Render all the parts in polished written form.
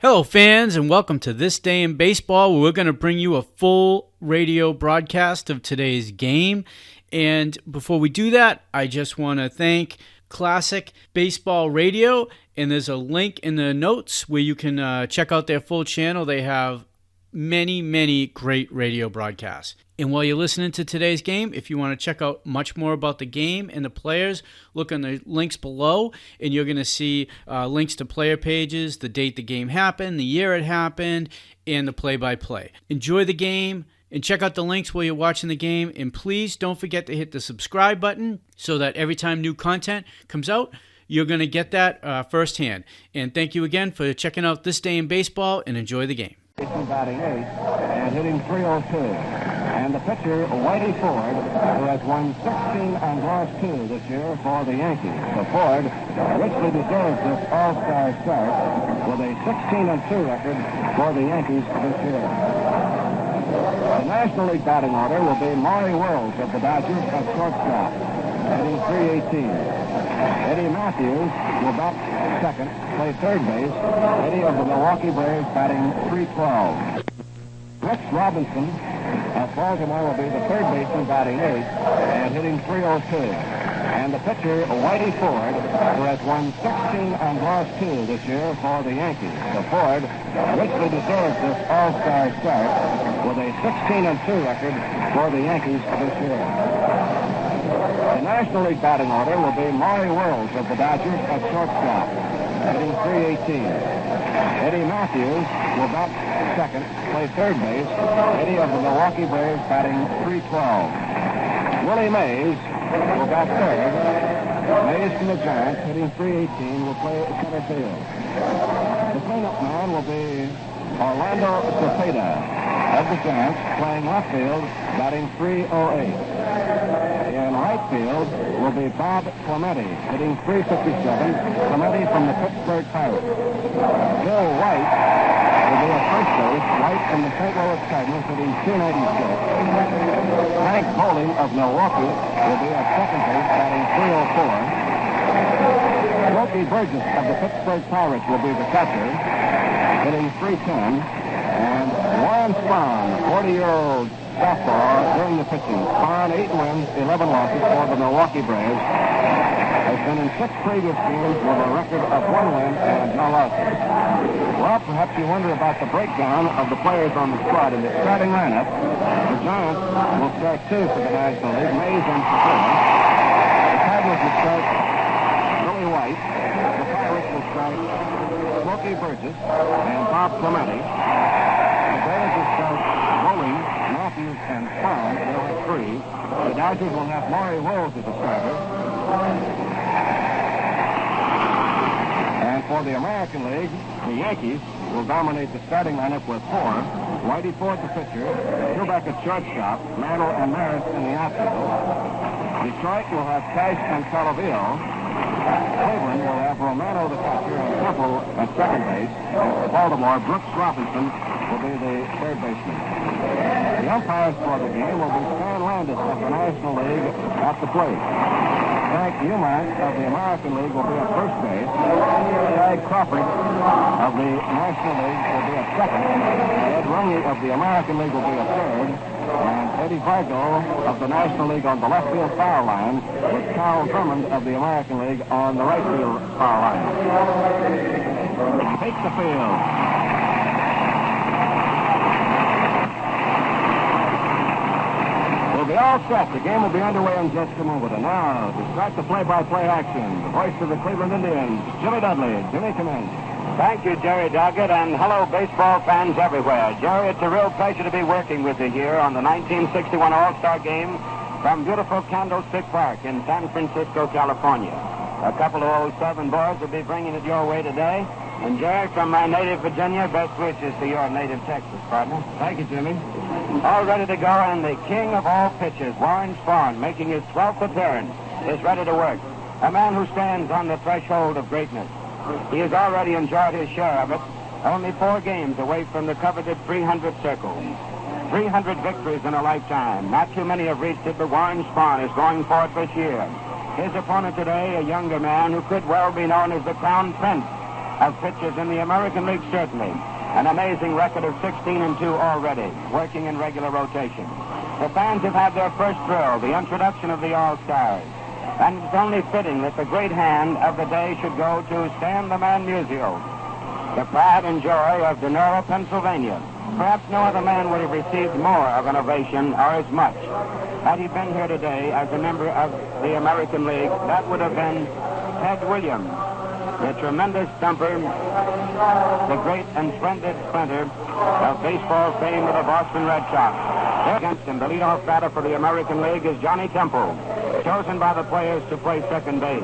Hello, fans, and welcome to This Day in Baseball, where we're going to bring you a full radio broadcast of today's game. And before we do that, I just want to thank Classic Baseball Radio, and there's a link in the notes where you can check out their full channel. They have many great radio broadcasts. And while you're listening to today's game, if you want to check out much more about the game and the players, look on the links below, and you're going to see links to player pages, the date the game happened, the year it happened, and the play-by-play. Enjoy the game, and check out the links while you're watching the game, and please don't forget to hit the subscribe button so that every time new content comes out, you're going to get that firsthand. And thank you again for checking out This Day in Baseball, and enjoy the game. Batting eighth and hitting .302. And the pitcher, Whitey Ford, who has won 16 and lost 2 this year for the Yankees. So Ford richly deserves this all-star start with a 16-2 record for the Yankees this year. The National League batting order will be Maury Wills of the Dodgers at shortstop, hitting .318. Eddie Matthews will bat second, play third base. Eddie of the Milwaukee Braves batting .312. Rex Robinson of Baltimore will be the third baseman batting eighth and hitting .302. And the pitcher, Whitey Ford, who has won 16 and lost 2 this year for the Yankees. So Ford richly deserves this all-star start with a 16-2 record for the Yankees this year. The National League batting order will be Maury Wills of the Dodgers at shortstop, hitting .318. Eddie Matthews will bat second, play third base. Eddie of the Milwaukee Braves batting .312. Willie Mays will bat third. Mays from the Giants, hitting .318, will play center field. The cleanup man will be Orlando Cepeda of the Giants, playing left field, batting .308. In right field will be Bob Clemente, hitting .357. Clemente from the Pittsburgh Pirates. Bill White will be at first base. White from the St. Louis Cardinals, hitting .296. Frank Bowling of Milwaukee will be at second base, batting .304. Smokey Burgess of the Pittsburgh Pirates will be the catcher, hitting .310. And Warren Spahn, 40-year-old softball, during the pitching. Spahn, 8 wins, 11 losses for the Milwaukee Braves. Has been in 6 previous games with a record of 1 win and no losses. Well, perhaps you wonder about the breakdown of the players on the squad. In the starting lineup, the Giants will start 2 for the National League, Mays and Cepeda. The Cardinals will start Billy White. The Pirates will start Smokey Burgess and Bob Clemente. The Braves will start Bowling, Matthews, and Spahn. They'll have 3. The Dodgers will have Maury Wills as a starter. And for the American League, the Yankees will dominate the starting lineup with 4. Whitey Ford, the pitcher. 2 back at shortstop. Mantle and Maris in the outfield. Detroit will have Cash and Calavio. Cleveland will have Romano, the catcher, and Temple at second base. And for Baltimore, Brooks Robinson will be the third baseman. The umpires for the game will be Stan Landis of the National League at the plate. Frank Newman of the American League will be at first base. Craig Crawford of the National League will be at second. Ed Runge of the American League will be at third. And Eddie Vargo of the National League on the left field foul line, with Carl Drummond of the American League on the right field foul line. Take the field. We'll be all set. The game will be underway in just a moment. And now, to start the play-by-play action, the voice of the Cleveland Indians, Jimmy Dudley. Jimmy, come in. Thank you, Jerry Doggett, and hello, baseball fans everywhere. Jerry, it's a real pleasure to be working with you here on the 1961 All-Star Game from beautiful Candlestick Park in San Francisco, California. A couple of 07 boys will be bringing it your way today. And, Jerry, from my native Virginia, best wishes to your native Texas, partner. Thank you, Jimmy. All ready to go, and the king of all pitchers, Warren Spahn, making his 12th appearance, is ready to work. A man who stands on the threshold of greatness. He has already enjoyed his share of it, only 4 games away from the coveted 300 circle. 300 victories in a lifetime. Not too many have reached it, but Warren Spahn is going for it this year. His opponent today, a younger man who could well be known as the Crown Prince of pitches in the American League, certainly. An amazing record of 16-2 already, working in regular rotation. The fans have had their first thrill, the introduction of the All-Stars. And it's only fitting that the great hand of the day should go to Stan the Man Musial, the pride and joy of Donora, Pennsylvania. Perhaps no other man would have received more of an ovation or as much. Had he been here today as a member of the American League, that would have been Ted Williams, the tremendous stumper, the great and splendid splinter of baseball fame of the Boston Red Sox. Against him, the leadoff batter for the American League is Johnny Temple, chosen by the players to play second base.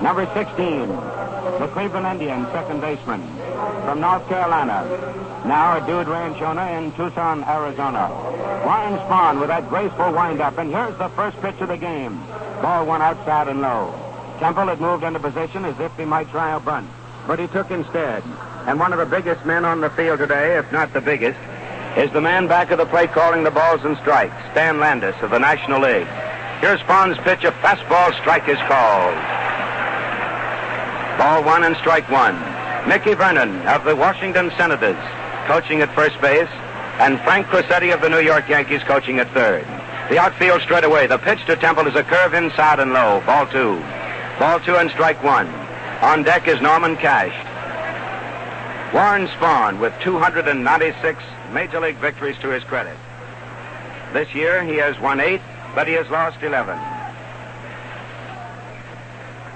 Number 16, the Cleveland Indians second baseman from North Carolina. Now a dude ranch owner in Tucson, Arizona. Warren Spahn with that graceful windup. And here's the first pitch of the game. Ball one outside and low. Temple had moved into position as if he might try a bunt, but he took instead. And one of the biggest men on the field today, if not the biggest, is the man back of the plate calling the balls and strikes, Stan Landis of the National League. Here's Spahn's pitch. A fastball strike is called. Ball one and strike one. Mickey Vernon of the Washington Senators coaching at first base, and Frank Crosetti of the New York Yankees coaching at third. The outfield straight away. The pitch to Temple is a curve inside and low. Ball two. Ball two and strike one. On deck is Norman Cash. Warren Spahn with 296 Major League victories to his credit. This year he has won 8, but he has lost 11.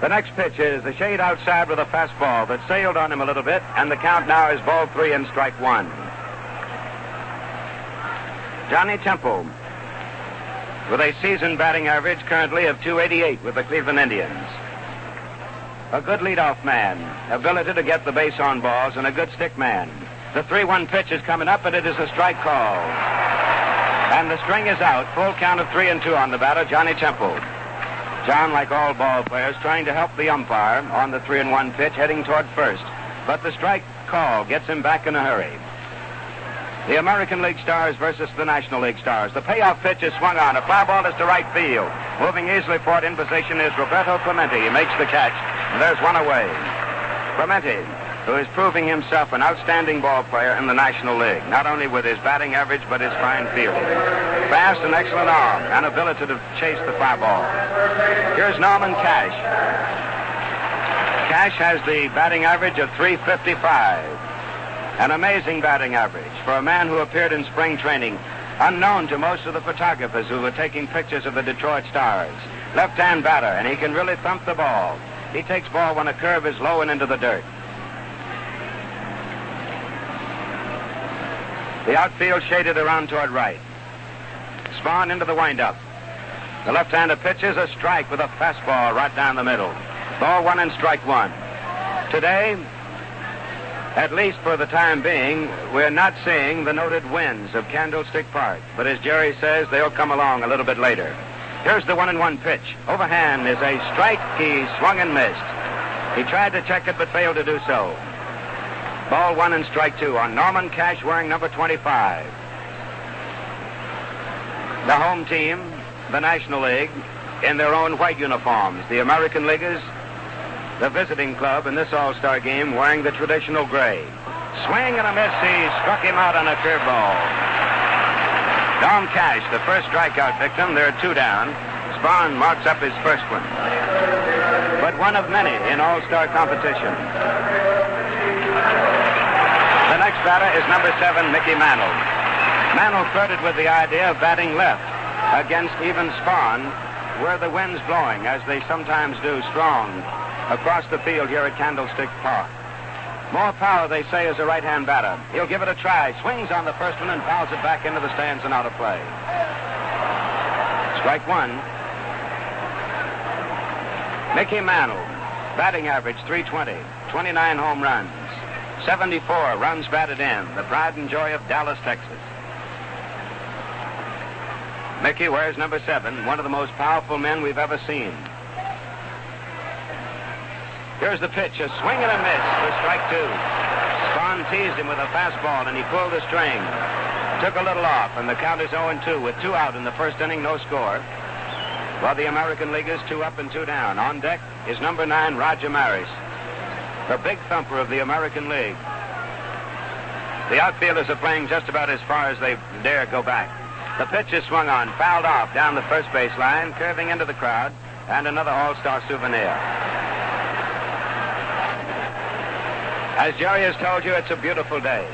The next pitch is a shade outside with a fastball that sailed on him a little bit, and the count now is ball three and strike one. Johnny Temple with a season batting average currently of .288 with the Cleveland Indians. A good leadoff man, ability to get the base on balls, and a good stick man. The 3-1 pitch is coming up, and it is a strike call. And the string is out. Full count of 3-2 on the batter, Johnny Temple. John, like all ball players, trying to help the umpire on the 3-1 pitch, heading toward first. But the strike call gets him back in a hurry. The American League Stars versus the National League Stars. The payoff pitch is swung on. A fly ball is to right field. Moving easily for it in position is Roberto Clemente. He makes the catch, and there's one away. Clemente, who is proving himself an outstanding ball player in the National League, not only with his batting average, but his fine fielding. Fast and excellent arm, and ability to chase the fly ball. Here's Norman Cash. Cash has the batting average of .355. An amazing batting average for a man who appeared in spring training, unknown to most of the photographers who were taking pictures of the Detroit Stars. Left-hand batter, and he can really thump the ball. He takes ball when a curve is low and into the dirt. The outfield shaded around toward right. Spahn into the windup. The left-hander pitches a strike with a fastball right down the middle. Ball one and strike one. Today, at least for the time being, we're not seeing the noted winds of Candlestick Park. But as Jerry says, they'll come along a little bit later. Here's the 1-1 pitch. Overhand is a strike. He swung and missed. He tried to check it but failed to do so. Ball one and strike two on Norman Cash, wearing number 25. The home team, the National League, in their own white uniforms. The American Leaguers, the visiting club in this All-Star game, wearing the traditional gray. Swing and a miss. He struck him out on a curveball. Dom Cash, the first strikeout victim. There are two down. Spahn marks up his first one, but one of many in All-Star competition. The next batter is number 7, Mickey Mantle. Mantle flirted with the idea of batting left against even Spahn, where the wind's blowing, as they sometimes do, strong across the field here at Candlestick Park. More power, they say, as a right-hand batter. He'll give it a try. Swings on the first one and fouls it back into the stands and out of play. Strike one. Mickey Mantle, batting average .320, 29 home runs, 74 runs batted in, the pride and joy of Dallas, Texas. Mickey wears number 7, one of the most powerful men we've ever seen. Here's the pitch, a swing and a miss for strike two. Spahn teased him with a fastball, and he pulled the string. Took a little off, and the count is 0-2 with 2 out in the first inning, no score. While the American Leaguers 2 up and 2 down. On deck is number 9, Roger Maris. the big thumper of the American League. The outfielders are playing just about as far as they dare go back. The pitch is swung on, fouled off down the first base line, curving into the crowd, and another all-star souvenir. As Jerry has told you, it's a beautiful day.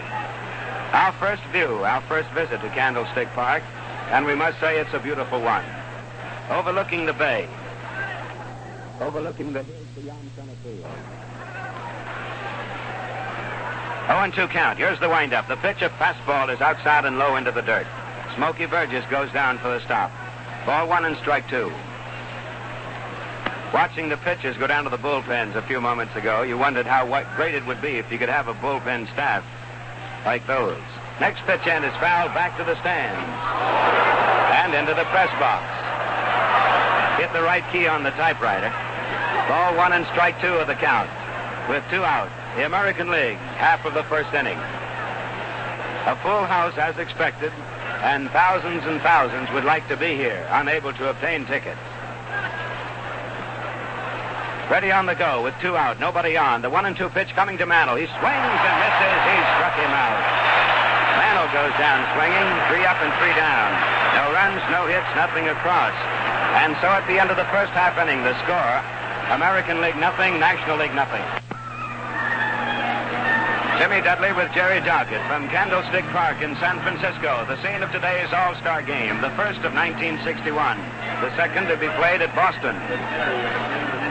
Our first visit to Candlestick Park, and we must say it's a beautiful one. Overlooking the bay, overlooking the hills beyond center field. 0-2 count. Here's the windup. The pitch, a fastball, is outside and low into the dirt. Smokey Burgess goes down for the stop. Ball 1 and strike 2. Watching the pitchers go down to the bullpens a few moments ago, you wondered how great it would be if you could have a bullpen staff like those. Next pitch in is fouled back to the stands and into the press box. Hit the right key on the typewriter. Ball 1 and strike 2 of the count. With 2 out, the American League, half of the first inning. A full house as expected, and thousands would like to be here, unable to obtain tickets. Ready on the go with 2 out, nobody on. The 1-2 pitch coming to Mantle. He swings and misses. He struck him out. Mantle goes down swinging, 3 up and 3 down. No runs, no hits, nothing across. And so at the end of the first half inning, the score, American League nothing, National League nothing. Jimmy Dudley with Jerry Doggett from Candlestick Park in San Francisco, the scene of today's All-Star game, the first of 1961, the second to be played at Boston.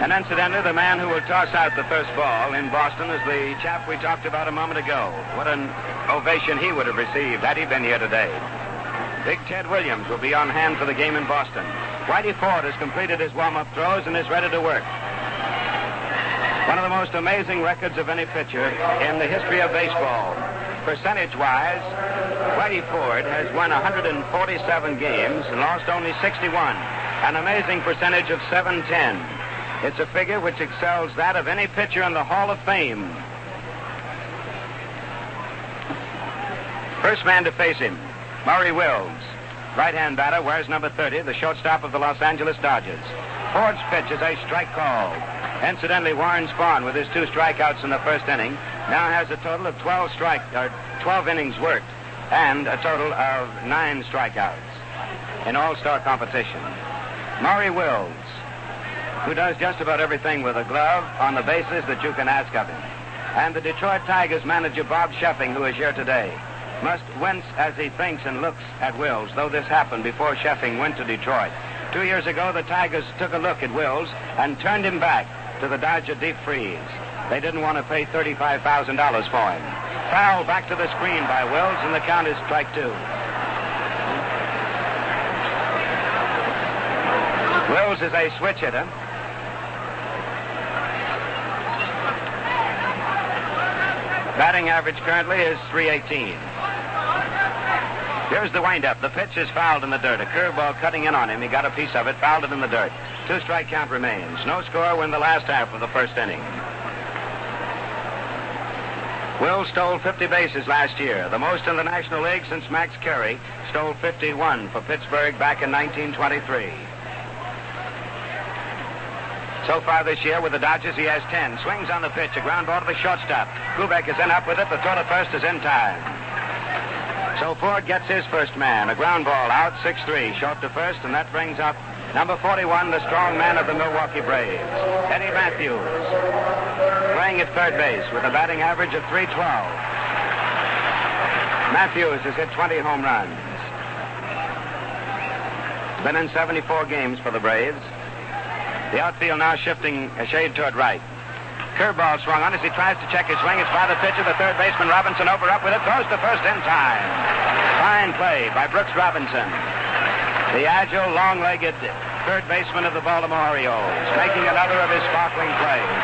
And incidentally, the man who will toss out the first ball in Boston is the chap we talked about a moment ago. What an ovation he would have received had he been here today. Big Ted Williams will be on hand for the game in Boston. Whitey Ford has completed his warm-up throws and is ready to work. One of the most amazing records of any pitcher in the history of baseball. Percentage-wise, Whitey Ford has won 147 games and lost only 61. An amazing percentage of 710. It's a figure which excels that of any pitcher in the Hall of Fame. First man to face him, Murray Wills. Right-hand batter wears number 30, the shortstop of the Los Angeles Dodgers. Ford's pitch is a strike call. Incidentally, Warren Spahn, with his 2 strikeouts in the first inning, now has a total of 12 innings worked and a total of 9 strikeouts in all-star competition. Murray Wills, who does just about everything with a glove on the bases that you can ask of him. And the Detroit Tigers manager, Bob Sheffing, who is here today, must wince as he thinks and looks at Wills, though this happened before Sheffing went to Detroit. 2 years ago, the Tigers took a look at Wills and turned him back to the Dodger deep freeze. They didn't want to pay $35,000 for him. Foul back to the screen by Wills, and the count is strike 2. Wills is a switch hitter. Batting average currently is .318. Here's the windup. The pitch is fouled in the dirt. A curveball cutting in on him. He got a piece of it, fouled it in the dirt. 2-strike count remains. No score when the last half of the first inning. Wills stole 50 bases last year, the most in the National League since Max Carey stole 51 for Pittsburgh back in 1923. So far this year with the Dodgers, he has 10. Swings on the pitch, a ground ball to the shortstop. Kubek is in up with it. The throw to first is in time. So Ford gets his first man. A ground ball out, 6-3, short to first, and that brings up number 41, the strong man of the Milwaukee Braves, Eddie Matthews, playing at third base with a batting average of .312. Matthews has hit 20 home runs. Been in 74 games for the Braves. The outfield now shifting a shade toward right. Curveball swung on as he tries to check his swing. It's by the pitcher, the third baseman Robinson, over up with it, throws to first in time. Fine play by Brooks Robinson, the agile, long-legged third baseman of the Baltimore Orioles, making another of his sparkling plays.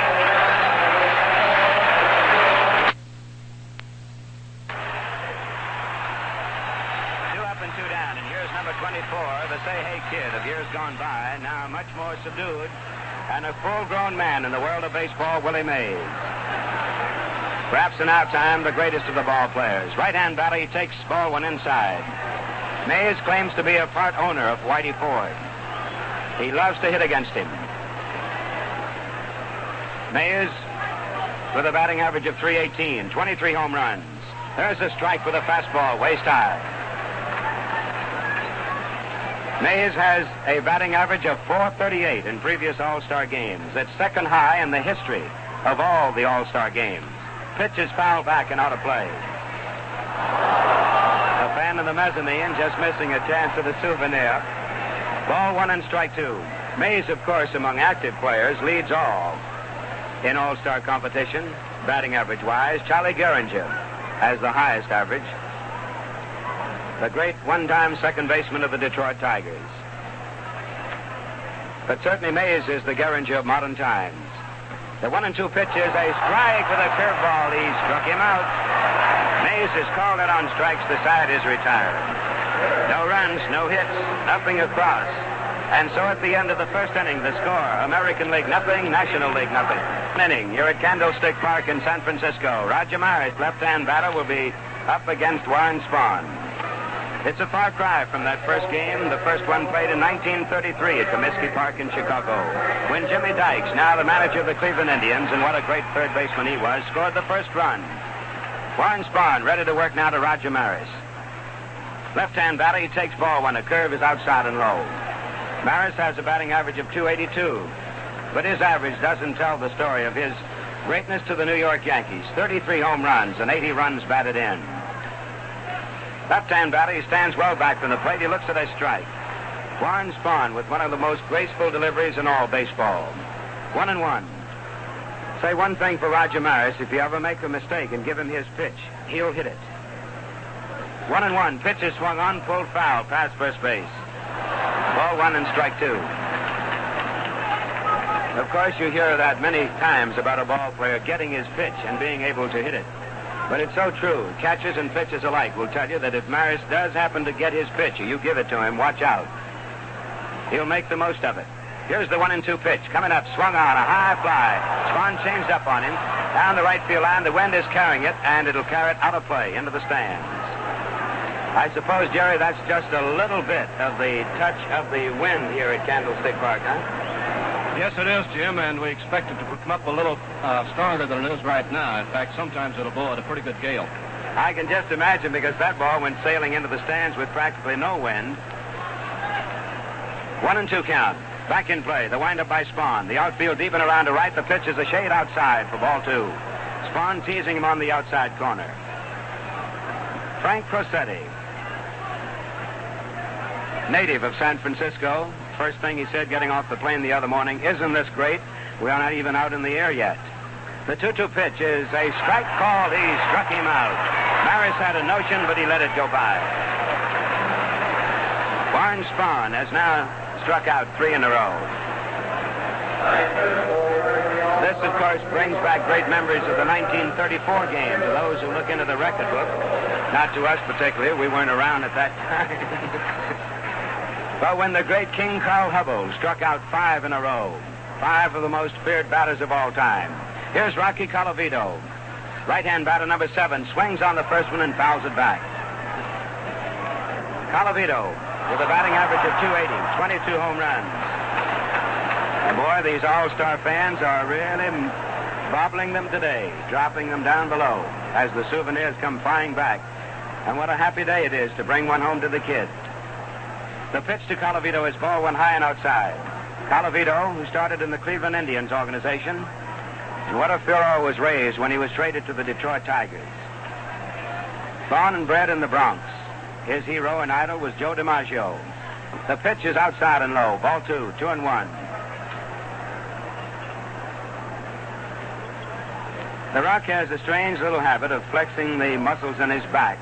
Two up and two down, and here's number 24, the say-hey kid of years gone by, now much more subdued, and a full-grown man in the world of baseball, Willie Mays. Perhaps in our time, the greatest of the ball players. Right-hand batter, he takes ball one inside. Mays claims to be a part owner of Whitey Ford. He loves to hit against him. Mays with a batting average of .318, 23 home runs. There's a strike with a fastball, waist high. Mays has a batting average of .438 in previous All-Star games. It's second high in the history of all the All-Star games. Pitch is fouled back and out of play. A fan in the mezzanine just missing a chance at a souvenir. Ball 1 and strike 2. Mays, of course, among active players, leads all in All-Star competition, batting average-wise. Charlie Gehringer has the highest average. The great one-time second baseman of the Detroit Tigers. But certainly Mays is the Gehringer of modern times. The 1-2 pitch is a strike with a curveball. He struck him out. Mays is called out on strikes. The side is retired. No runs, no hits, nothing across. And so at the end of the first inning, the score, American League nothing, National League nothing. Inning, you're at Candlestick Park in San Francisco. Roger Maris, left-hand batter, will be up against Warren Spahn. It's a far cry from that first game, the first one played in 1933 at Comiskey Park in Chicago, when Jimmy Dykes, now the manager of the Cleveland Indians, and what a great third baseman he was, scored the first run. Warren Spahn ready to work now to Roger Maris. Left-hand batter, he takes ball 1. A curve is outside and low. Maris has a batting average of .282, but his average doesn't tell the story of his greatness to the New York Yankees. 33 home runs and 80 runs batted in. Left-hand batter, he stands well back from the plate. He looks at a strike. Warren Spahn with one of the most graceful deliveries in all baseball. 1-1. Say one thing for Roger Maris. If you ever make a mistake and give him his pitch, he'll hit it. 1-1. Pitch is swung on, pulled foul, past first base. Ball 1 and strike 2. Of course, you hear that many times about a ball player getting his pitch and being able to hit it. But it's so true. Catchers and pitchers alike will tell you that if Maris does happen to get his pitch, or you give it to him, watch out. He'll make the most of it. Here's the 1-2 pitch. Coming up, swung on, a high fly. Spahn changed up on him. Down the right field line, the wind is carrying it, and it'll carry it out of play, into the stands. I suppose, Jerry, that's just a little bit of the touch of the wind here at Candlestick Park, huh? Yes, it is, Jim, and we expect it to come up a little stronger than it is right now. In fact, sometimes it'll blow at a pretty good gale. I can just imagine, because that ball went sailing into the stands with practically no wind. 1-2 count. Back in play. The windup by Spahn. The outfield deep and around to right. The pitch is a shade outside for ball 2. Spahn teasing him on the outside corner. Frank Crosetti, native of San Francisco. First thing he said getting off the plane the other morning, isn't this great? We are not even out in the air yet. The 2-2 pitch is a strike called. He struck him out. Maris had a notion, but he let it go by. Warren Spahn has now struck out 3 in a row. This, of course, brings back great memories of the 1934 game to those who look into the record book. Not to us particularly. We weren't around at that time. But when the great King Carl Hubbell struck out 5 in a row, 5 of the most feared batters of all time. Here's Rocky Colavito. Right-hand batter number 7 swings on the first one and fouls it back. Colavito with a batting average of .280, 22 home runs. And boy, these all-star fans are really bobbling them today, dropping them down below as the souvenirs come flying back. And what a happy day it is to bring one home to the kids. The pitch to Colavito is ball 1 high and outside. Colavito, who started in the Cleveland Indians organization, and what a furor was raised when he was traded to the Detroit Tigers. Born and bred in the Bronx, his hero and idol was Joe DiMaggio. The pitch is outside and low. Ball 2, 2-1. The Rock has a strange little habit of flexing the muscles in his back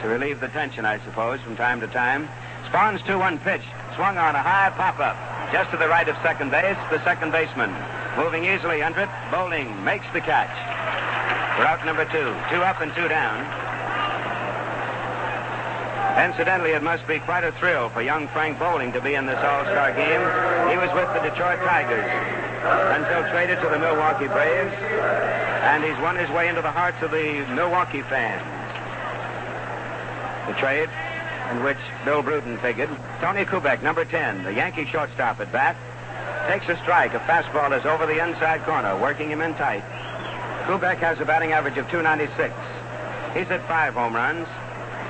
to relieve the tension, I suppose, from time to time. Spahn's 2-1 pitch, swung on a high pop-up, just to the right of second base, the second baseman. Moving easily under it, Bowling makes the catch. For out number 2, 2 up and 2 down. Incidentally, it must be quite a thrill for young Frank Bowling to be in this all-star game. He was with the Detroit Tigers until traded to the Milwaukee Braves, and he's won his way into the hearts of the Milwaukee fans. The trade in which Bill Bruton figured. Tony Kubek, number 10, the Yankee shortstop at bat. takes a strike. A fastball is over the inside corner, working him in tight. Kubek has a batting average of .296. He's hit 5 home runs.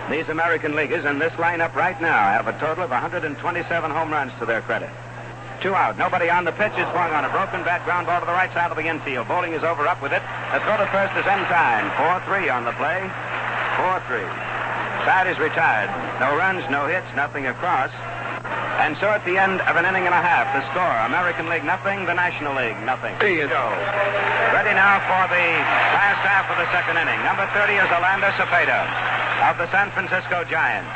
These American leaguers in this lineup right now have a total of 127 home runs to their credit. 2 out. Nobody on. The pitch is swung on a broken bat ground ball to the right side of the infield. Bowling is over up with it. The throw to first is in time. 4-3 on the play. 4-3. Side is retired. No runs, no hits, nothing across. And so at the end of an inning and a half, the score, American League nothing, the National League nothing. There you go. Ready now for the last half of the second inning. Number 30 is Orlando Cepeda of the San Francisco Giants.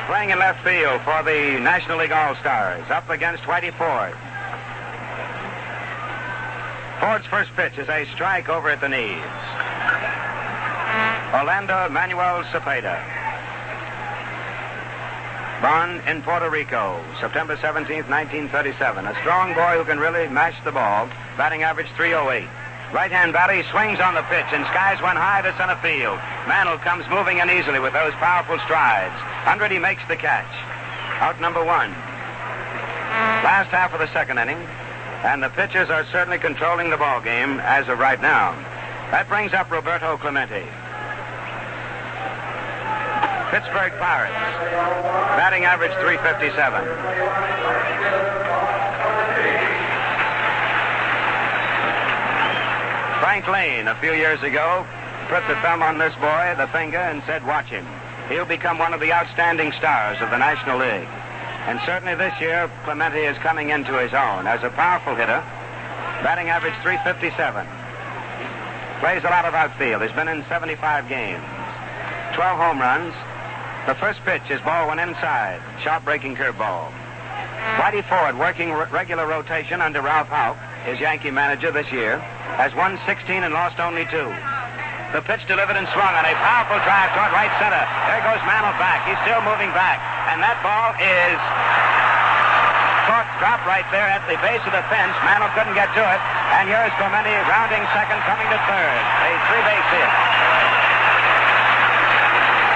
Playing in left field for the National League All-Stars, up against Whitey Ford. Ford's first pitch is a strike over at the knees. Orlando Manuel Cepeda. Born in Puerto Rico, September 17th, 1937. A strong boy who can really mash the ball. Batting average .308. Right-hand batter, he swings on the pitch and skies one high to center field. Mantle comes moving in easily with those powerful strides. 100, he makes the catch. Out number 1. Last half of the second inning, and the pitchers are certainly controlling the ball game as of right now. That brings up Roberto Clemente. Pittsburgh Pirates. Batting average .357. Frank Lane, a few years ago, put the thumb on this boy, the finger, and said, watch him. He'll become one of the outstanding stars of the National League. And certainly this year, Clemente is coming into his own as a powerful hitter. Batting average .357. Plays a lot of outfield. He's been in 75 games. 12 home runs. The first pitch is ball one inside. Sharp breaking curveball. Whitey Ford, working regular rotation under Ralph Houck, his Yankee manager this year, has won 16 and lost only 2. The pitch delivered and swung on a powerful drive toward right center. There goes Mantle back. He's still moving back. And that ball is dropped right there at the base of the fence. Mantle couldn't get to it. And here is Clemente rounding second, coming to third. A 3-base hit.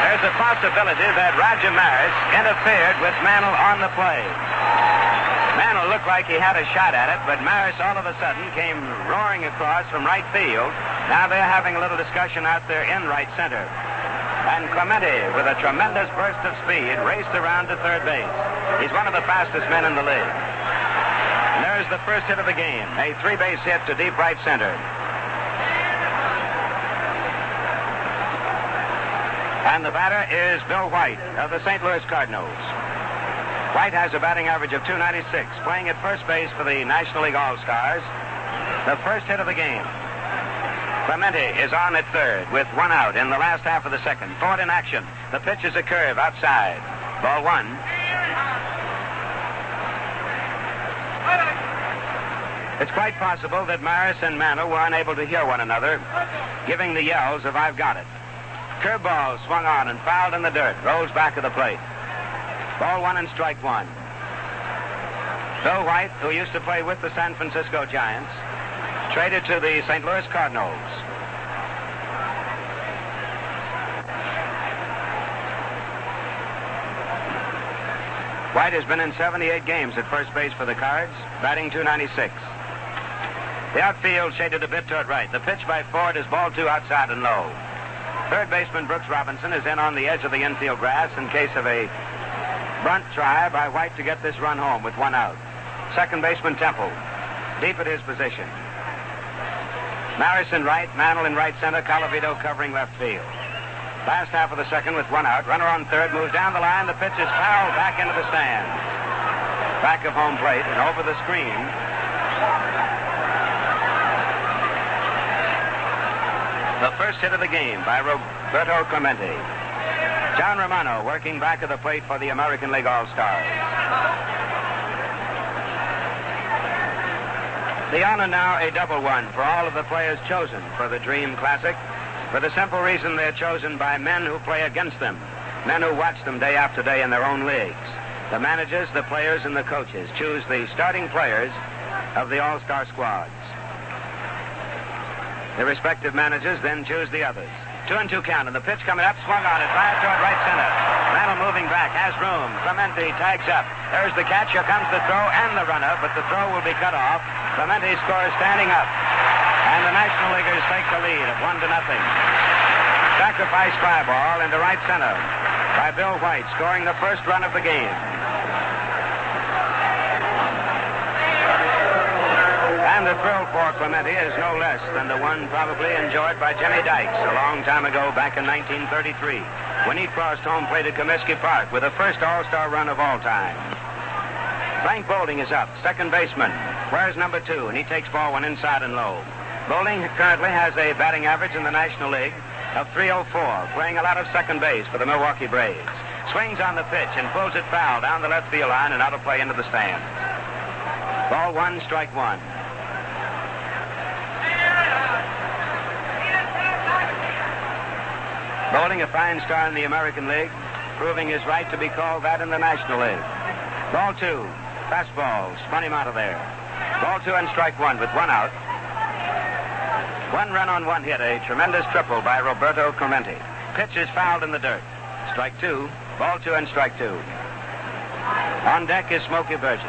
There's a possibility that Roger Maris interfered with Mantle on the play. Mantle looked like he had a shot at it, but Maris all of a sudden came roaring across from right field. Now they're having a little discussion out there in right center. And Clemente, with a tremendous burst of speed, raced around to third base. He's one of the fastest men in the league. And there's the first hit of the game, a 3-base hit to deep right center. And the batter is Bill White of the St. Louis Cardinals. White has a batting average of .296, playing at first base for the National League All-Stars. The first hit of the game. Clemente is on at third with 1 out in the last half of the second. Ford in action. The pitch is a curve outside. Ball 1. It's quite possible that Maris and Mantle were unable to hear one another, giving the yells of "I've got it." Curveball swung on and fouled in the dirt. Rolls back of the plate. Ball 1 and strike 1. Bill White, who used to play with the San Francisco Giants, traded to the St. Louis Cardinals. White has been in 78 games at first base for the Cards, batting .296. The outfield shaded a bit toward right. The pitch by Ford is ball 2 outside and low. Third baseman Brooks Robinson is in on the edge of the infield grass in case of a bunt try by White to get this run home with 1 out. Second baseman Temple, deep at his position. Maris in right, Mantle in right center, Colavito covering left field. Last half of the second with 1 out. Runner on third moves down the line. The pitch is fouled back into the stands. Back of home plate and over the screen. The first hit of the game by Roberto Clemente. John Romano working back of the plate for the American League All-Stars. The honor now a double one for all of the players chosen for the Dream Classic, for the simple reason they're chosen by men who play against them, men who watch them day after day in their own leagues. The managers, the players, and the coaches choose the starting players of the All-Star squads. The respective managers then choose the others. 2-2 count, and the pitch coming up, swung on it, fired toward right center. Randall moving back, has room. Clemente tags up. There's the catch. Here comes the throw and the runner, but the throw will be cut off. Clemente scores standing up, and the National Leaguers take the lead of 1-0. Sacrifice fly ball into right center by Bill White, scoring the first run of the game. And the thrill for Clemente is no less than the one probably enjoyed by Jimmy Dykes a long time ago back in 1933 when he crossed home plate at Candlestick Park with the first All-Star run of all time. Frank Bolding is up, second baseman. Where's number 2? And he takes ball one inside and low. Bolding currently has a batting average in the National League of .304, playing a lot of second base for the Milwaukee Braves. Swings on the pitch and pulls it foul down the left field line and out of play into the stands. Ball 1, strike 1. Bolding, a fine star in the American League, proving his right to be called that in the National League. Ball 2, fastball, spun him out of there. Ball 2 and strike 1 with 1 out. 1 run on 1 hit, a tremendous triple by Roberto Clemente. Pitch is fouled in the dirt. Strike 2, ball 2 and strike 2. On deck is Smokey Burgess.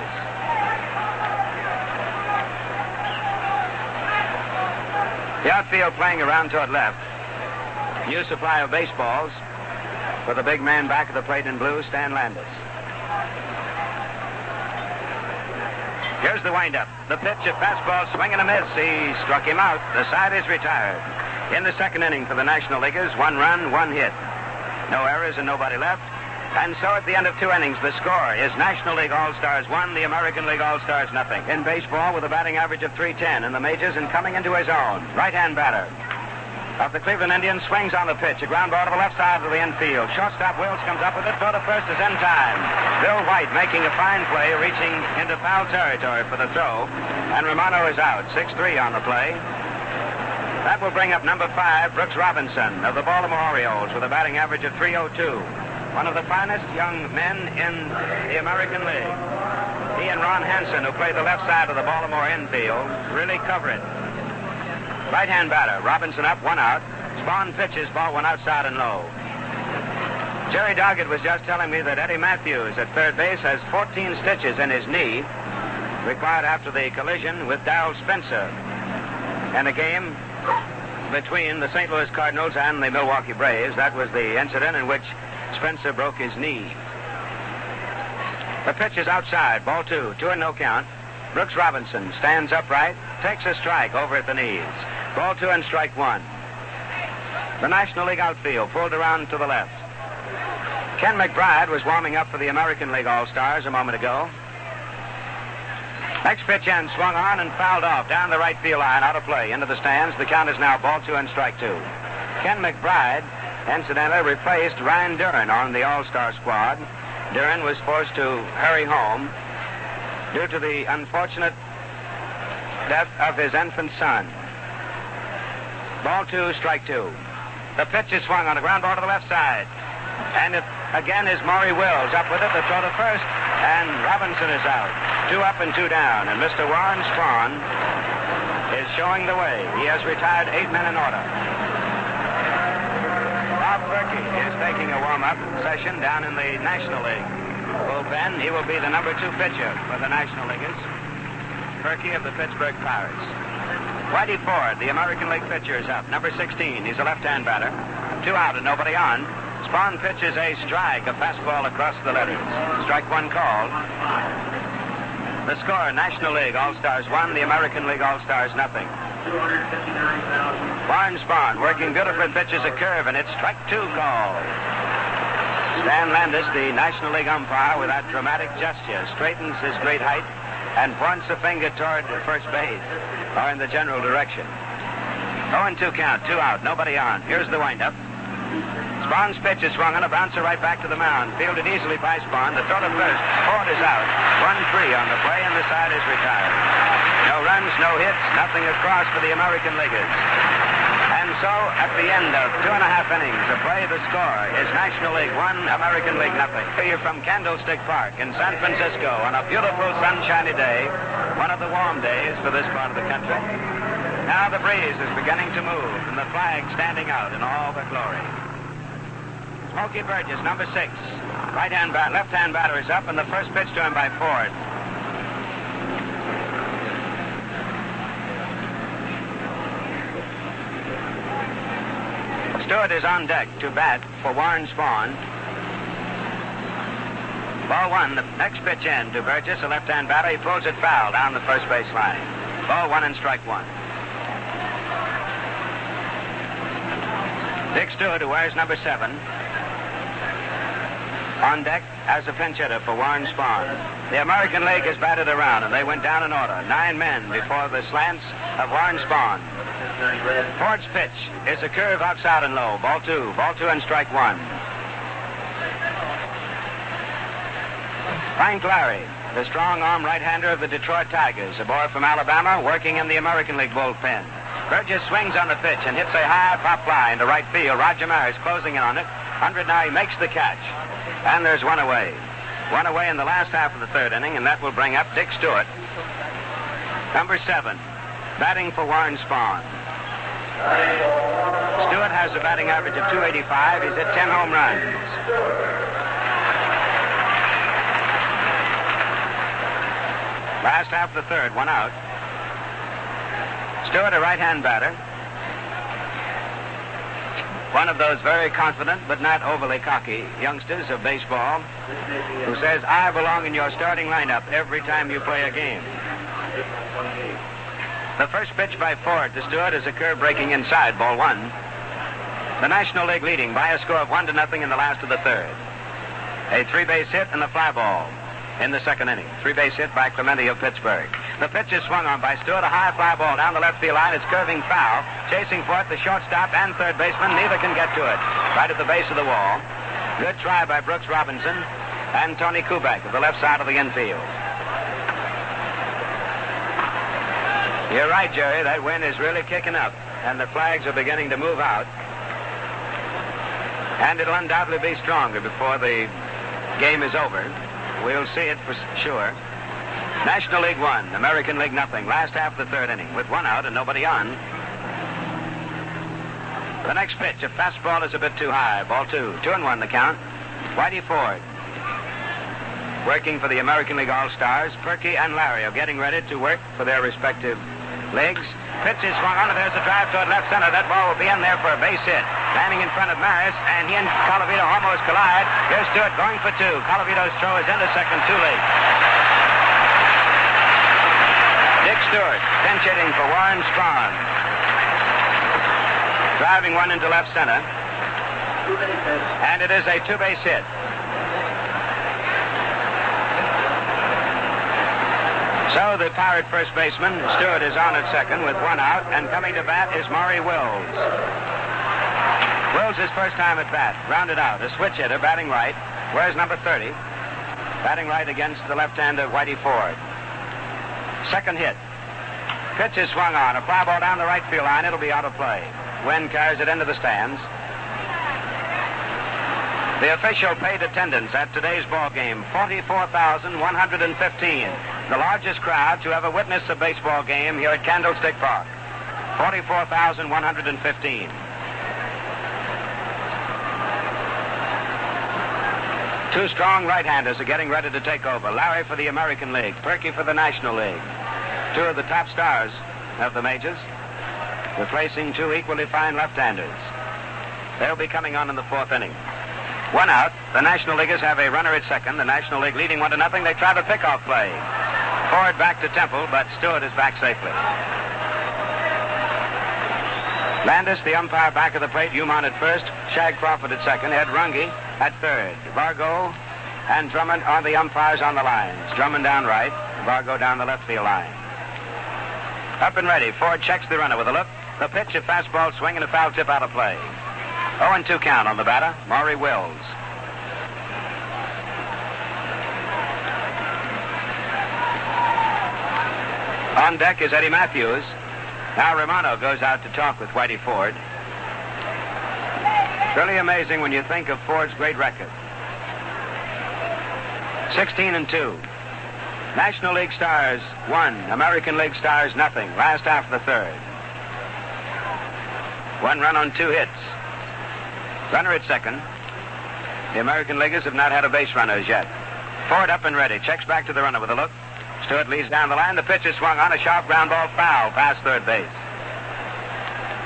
The outfield playing around toward left. New supply of baseballs for the big man back of the plate in blue, Stan Landis. Here's the windup. The pitch, a fastball, swing and a miss. He struck him out. The side is retired. In the second inning for the National Leaguers, 1 run, 1 hit. No errors and nobody left. And so at the end of 2 innings, the score is National League All-Stars 1, the American League All-Stars nothing. In baseball with a batting average of .310 in the majors and coming into his own. Right-hand batter of the Cleveland Indians swings on the pitch. A ground ball to the left side of the infield. Shortstop Wills comes up with it. Throw to first is in time. Bill White making a fine play, reaching into foul territory for the throw. And Romano is out. 6-3 on the play. That will bring up number 5, Brooks Robinson of the Baltimore Orioles with a batting average of .302. One of the finest young men in the American League. He and Ron Hansen, who play the left side of the Baltimore infield, really cover it. Right-hand batter, Robinson up, 1 out. Spahn pitches, ball 1 outside and low. Jerry Doggett was just telling me that Eddie Matthews at third base has 14 stitches in his knee, required after the collision with Darrell Spencer in a game between the St. Louis Cardinals and the Milwaukee Braves. That was the incident in which Spencer broke his knee. The pitch is outside, ball 2, 2-0 count. Brooks Robinson stands upright, takes a strike over at the knees. Ball 2 and strike 1. The National League outfield pulled around to the left. Ken McBride was warming up for the American League All-Stars a moment ago. Next pitch in, swung on and fouled off down the right field line, out of play, into the stands. The count is now ball 2 and strike 2. Ken McBride, incidentally, replaced Ryan Duran on the All-Star squad. Duran was forced to hurry home due to the unfortunate death of his infant son. Ball 2, strike 2. The pitch is swung on a ground ball to the left side. And it again is Maury Wills up with it. The throw to first, and Robinson is out. 2 up and 2 down. And Mr. Warren Spahn is showing the way. He has retired 8 men in order. Bob Berkey is taking a warm-up session down in the National League bullpen. He will be the number 2 pitcher for the National Leaguers. Berkey of the Pittsburgh Pirates. Whitey Ford, the American League pitcher, is up. Number 16. He's a left-hand batter. 2 out and nobody on. Spahn pitches a strike, a fastball across the letters. Strike 1 called. The score, National League All-Stars 1, the American League All-Stars nothing. Warren Spahn working beautifully, pitches a curve, and it's strike 2 called. Stan Landis, the National League umpire, with that dramatic gesture, straightens his great height and points a finger toward first base, or in the general direction. 0-2 count, 2 out, nobody on. Here's the windup. Spahn's pitch is swung on, a bouncer right back to the mound. Fielded easily by Spahn. The throw to first. Ford is out. 1-3 on the play, and the side is retired. No runs, no hits, nothing across for the American Leaguers. And so, at the end of 2.5 innings of play, the score is National League 1, American League nothing. Here from Candlestick Park in San Francisco on a beautiful sunshiny day, one of the warm days for this part of the country. Now the breeze is beginning to move, and the flag standing out in all the glory. Smokey Burgess, number 6. Left-hand batter is up, and the first pitch to him by Ford. Stewart is on deck to bat for Warren Spahn. Ball 1, the next pitch in to Burgess, a left-hand batter. He pulls it foul down the first base line. Ball 1 and strike 1. Dick Stewart, who wears number 7, on deck as a pinch hitter for Warren Spahn. The American League has batted around, and they went down in order. 9 men before the slants of Warren Spahn. Ford's pitch is a curve outside and low. Ball 2. Ball 2 and strike 1. Frank Larry, the strong-arm right-hander of the Detroit Tigers, a boy from Alabama working in the American League bullpen. Burgess swings on the pitch and hits a high pop fly into right field. Roger Maris closing in on it. 100 now, he makes the catch. And there's one away. One away in the last half of the third inning, and that will bring up Dick Stewart. Number 7, batting for Warren Spahn. Stewart has a batting average of .285. He's hit 10 home runs. Last half of the third, 1 out. Stewart, a right-hand batter. One of those very confident but not overly cocky youngsters of baseball who says, I belong in your starting lineup every time you play a game. The first pitch by Ford to Stewart is a curve breaking inside, ball 1. The National League leading by a score of 1-0 in the last of the third. A 3-base hit and a fly ball in the second inning. 3-base hit by Clemente of Pittsburgh. The pitch is swung on by Stewart, a high fly ball down the left field line. It's curving foul. Chasing for it, the shortstop and third baseman. Neither can get to it. Right at the base of the wall. Good try by Brooks Robinson and Tony Kubek of the left side of the infield. You're right, Jerry. That wind is really kicking up, and the flags are beginning to move out. And it'll undoubtedly be stronger before the game is over. We'll see it for sure. National League 1, American League nothing. Last half of the third inning with 1 out and nobody on. The next pitch, a fastball is a bit too high. Ball 2. 2-1 the count. Whitey Ford working for the American League All-Stars. Perky and Larry are getting ready to work for their respective leagues. Pitch is swung on, and there's a drive toward left center. That ball will be in there for a base hit. Landing in front of Maris, and he and Colavito almost collide. Here's Stewart going for 2. Colavito's throw is into second, too late. Dick Stewart pinch hitting for Warren Spahn. Driving one into left center. And it is a 2-base hit. So the Pirate first baseman, Stewart, is on at second with 1 out, and coming to bat is Maury Wills. Wills' first time at bat, rounded out, a switch hitter, batting right. Wears number 30, batting right against the left-hander Whitey Ford. Second hit. Pitch is swung on, a fly ball down the right field line. It'll be out of play. Wynn carries it into the stands. The official paid attendance at today's ball game, 44,115. The largest crowd to ever witness a baseball game here at Candlestick Park. 44,115. Two strong right-handers are getting ready to take over. Larry for the American League, Perky for the National League. Two of the top stars of the majors, replacing two equally fine left-handers. They'll be coming on in the fourth inning. 1 out. The National Leaguers have a runner at second. The National League leading 1-0. They try the pickoff play. Ford back to Temple, but Stewart is back safely. Landis, the umpire, back of the plate. Umon at first. Shag Crawford at second. Ed Runge at third. Vargo and Drummond are the umpires on the lines. Drummond down right. Vargo down the left field line. Up and ready. Ford checks the runner with a look. The pitch, a fastball swing, and a foul tip out of play. 0-2 count on the batter, Maury Wills. On deck is Eddie Matthews. Now Romano goes out to talk with Whitey Ford. Really amazing when you think of Ford's great record. 16-2. National League Stars 1, American League Stars nothing. Last half of the third. 1 run on 2 hits. Runner at second. The American Leaguers have not had a base runner as yet. Ford up and ready. Checks back to the runner with a look. Stewart leads down the line. The pitch is swung on. A sharp ground ball foul past third base.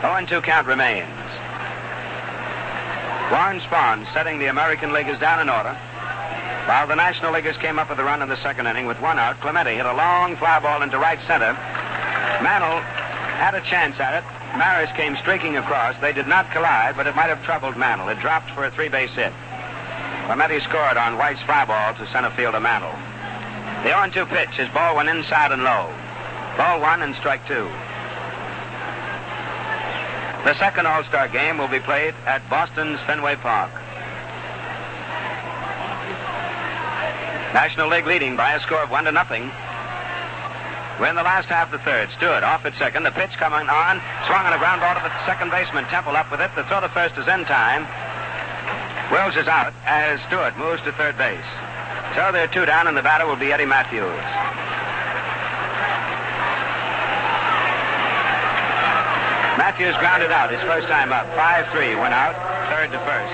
0-2 count remains. Warren Spahn setting the American Leaguers down in order. While the National Leaguers came up with a run in the second inning with 1 out, Clemente hit a long fly ball into right center. Mantle had a chance at it. Maris came streaking across. They did not collide, but it might have troubled Mantle. It dropped for a 3-base hit. Clemente scored on White's fly ball to center fielder Mantle. The 0-2 pitch. His ball went inside and low. Ball 1 and strike 2. The second All-Star game will be played at Boston's Fenway Park. National League leading by a score of 1-0. We're in the last half of the third. Stewart off at second. The pitch coming on. Swung on a ground ball to the second baseman. Temple up with it. The throw to first is in time. Wills is out as Stewart moves to third base. So there are 2 down, and the batter will be Eddie Matthews. Matthews grounded out his first time up. 5-3 went out, third to first.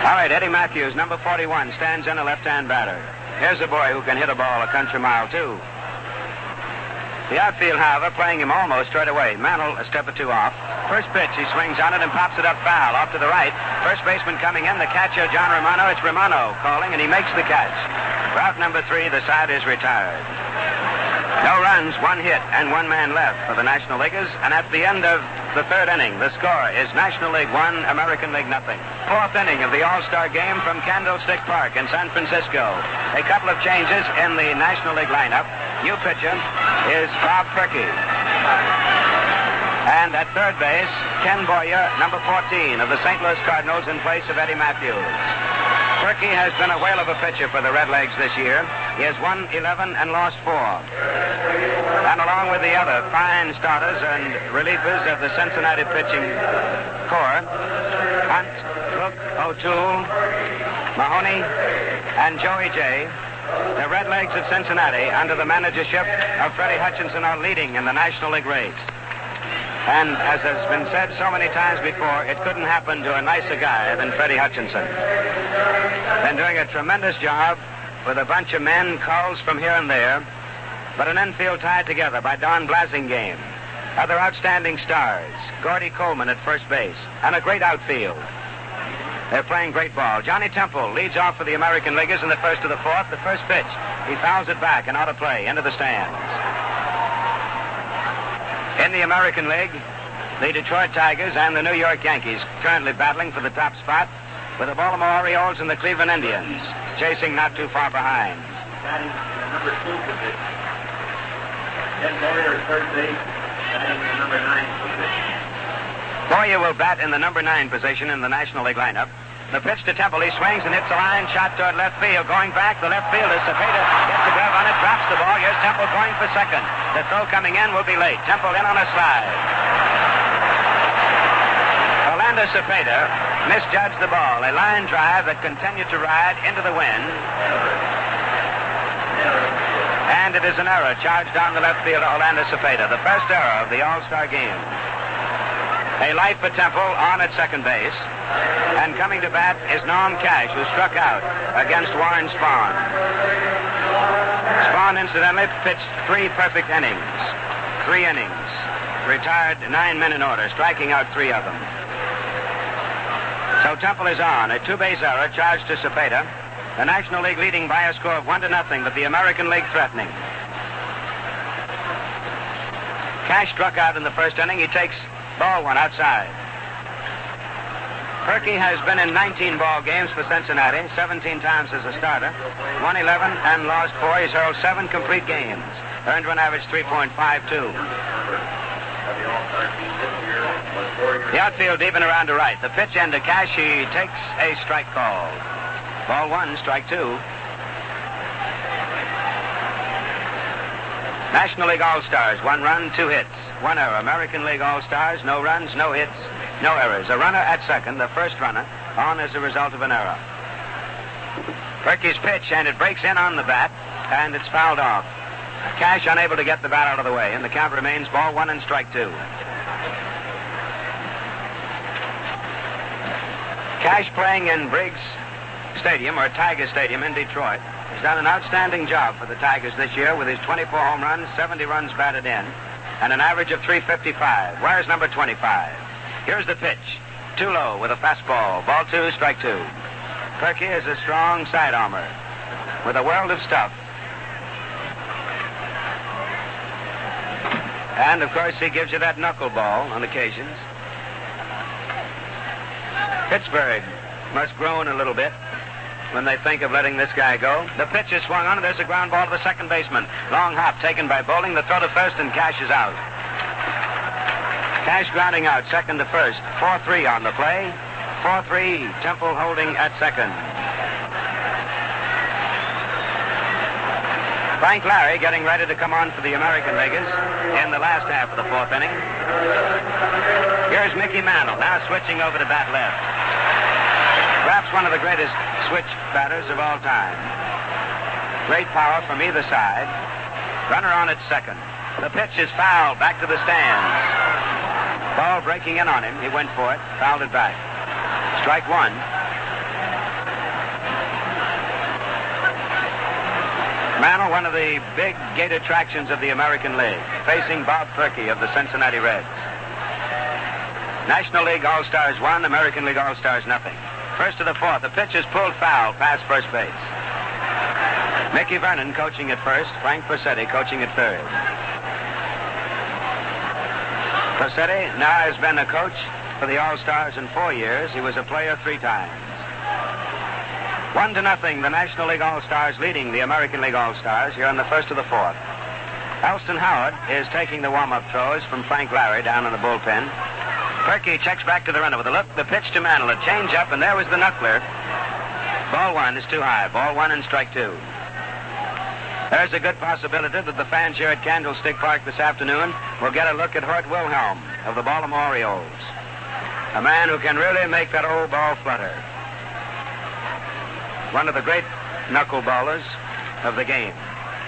All right, Eddie Matthews, number 41, stands in, a left-hand batter. Here's a boy who can hit a ball a country mile, too. The outfield, however, playing him almost straight away. Mantle a step or 2 off. First pitch, he swings on it and pops it up foul, off to the right. First baseman coming in, the catcher, John Romano. It's Romano calling, and he makes the catch. Route number 3, the side is retired. No runs, 1 hit, and 1 man left for the National Leaguers. And at the end of the third inning, the score is National League 1, American League 0. Fourth inning of the All-Star game from Candlestick Park in San Francisco. A couple of changes in the National League lineup. New pitcher is Bob Perky. And at third base, Ken Boyer, number 14 of the St. Louis Cardinals, in place of Eddie Matthews. Perky has been a whale of a pitcher for the Redlegs this year. He has won 11 and lost 4. And along with the other fine starters and relievers of the Cincinnati pitching corps, Hunt, Cook, O'Toole, Mahoney, and Joey J., the Redlegs of Cincinnati, under the managership of Freddie Hutchinson, are leading in the National League race. And as has been said so many times before, it couldn't happen to a nicer guy than Freddie Hutchinson. Been doing a tremendous job with a bunch of men, calls from here and there, but an infield tied together by Don Blasingame. Other outstanding stars, Gordy Coleman at first base, and a great outfield. They're playing great ball. Johnny Temple leads off for the American Leaguers in the first of the fourth. The first pitch, he fouls it back and out of play, into the stands. In the American League, the Detroit Tigers and the New York Yankees currently battling for the top spot, with the Baltimore Orioles and the Cleveland Indians chasing not too far behind. Batting in the number 2 position. Ken Boyer at third base, batting in the number 9 position. Boyer will bat in the number 9 position in the National League lineup. The pitch to Temple. He swings and hits a line shot toward left field. Going back, the left fielder, Cepeda, gets a glove on it, drops the ball. Here's Temple going for second. The throw coming in will be late. Temple in on a slide. Orlando Cepeda misjudged the ball. A line drive that continued to ride into the wind. And it is an error charged on the left fielder, Orlando Cepeda. The first error of the All-Star game. A light for Temple on at second base. And coming to bat is Norm Cash, who struck out against Warren Spahn. Spahn, incidentally, pitched 3 perfect innings. 3 innings. Retired 9 men in order, striking out 3 of them. So Temple is on. A 2-base error charged to Cepeda. The National League leading by a score of 1-0, but the American League threatening. Cash struck out in the first inning. He takes ball 1 outside. Perky has been in 19 ball games for Cincinnati, 17 times as a starter, won 11 and lost 4. He's held 7 complete games, earned run average 3.52. The outfield deep and around to right. The pitch into Cash. He takes a strike call. Ball 1, strike 2. National League All-Stars, 1 run, 2 hits, 1 error. American League All-Stars, no runs, no hits, no errors. A runner at second, the first runner, on as a result of an error. Perky's pitch, and it breaks in on the bat, and it's fouled off. Cash unable to get the bat out of the way, and the count remains ball 1 and strike 2. Cash, playing in Briggs Stadium, or Tiger Stadium in Detroit, has done an outstanding job for the Tigers this year with his 24 home runs, 70 runs batted in, and an average of .355. Where's number 25? Here's the pitch. Too low with a fastball. Ball 2, strike 2. Perky is a strong side armor with a world of stuff. And, of course, he gives you that knuckleball on occasions. Pittsburgh must groan a little bit when they think of letting this guy go. The pitch is swung on, and there's a ground ball to the second baseman. Long hop taken by Bowling. The throw to first, and Cash is out. Cash grounding out, second to first. 4-3 on the play. 4-3, Temple holding at second. Frank Larry getting ready to come on for the American Leaguers in the last half of the fourth inning. Here's Mickey Mantle, now switching over to bat left. Perhaps one of the greatest switch batters of all time. Great power from either side. Runner on at second. The pitch is fouled, back to the stands. Ball breaking in on him. He went for it, fouled it back. Strike 1. Mantle, one of the big gate attractions of the American League, facing Bob Perky of the Cincinnati Reds. National League All-Stars 1, American League All-Stars nothing. First to the fourth, the pitch is pulled foul past first base. Mickey Vernon coaching at first, Frank Pursetti coaching at third. Pursetti now has been a coach for the All-Stars in 4 years. He was a player 3 times. 1-0, the National League All-Stars leading the American League All-Stars here in the first of the fourth. Alston Howard is taking the warm-up throws from Frank Larry down in the bullpen. Perky checks back to the runner with a look. The pitch to Mantle, a change-up, and there was the knuckler. Ball 1 is too high. Ball 1 and strike 2. There's a good possibility that the fans here at Candlestick Park this afternoon will get a look at Hort Wilhelm of the Baltimore Orioles. A man who can really make that old ball flutter. One of the great knuckleballers of the game.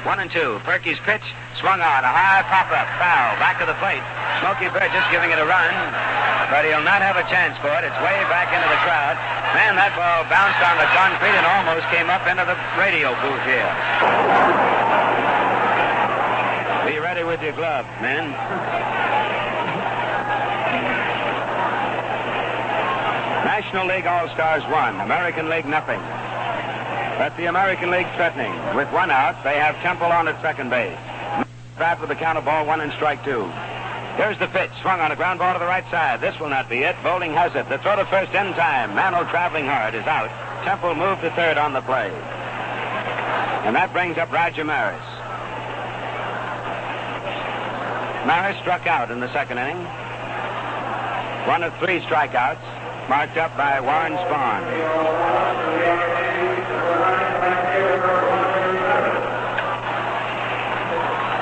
1-2. Perky's pitch swung on. A high pop-up. Foul. Back to the plate. Smokey Burgess giving it a run, but he'll not have a chance for it. It's way back into the crowd. Man, that ball bounced on the concrete and almost came up into the radio booth here. Be ready with your glove, men. National League All-Stars 1, American League nothing. But the American League threatening. With 1 out, they have Temple on at second base. Bat with the count of ball 1 and strike 2. Here's the pitch, swung on a ground ball to the right side. This will not be it. Bowling has it. The throw to first in time. Mantle traveling hard is out. Temple moved to third on the play. And that brings up Roger Maris. Maris struck out in the second inning. 1 of 3 strikeouts, marked up by Warren Spahn.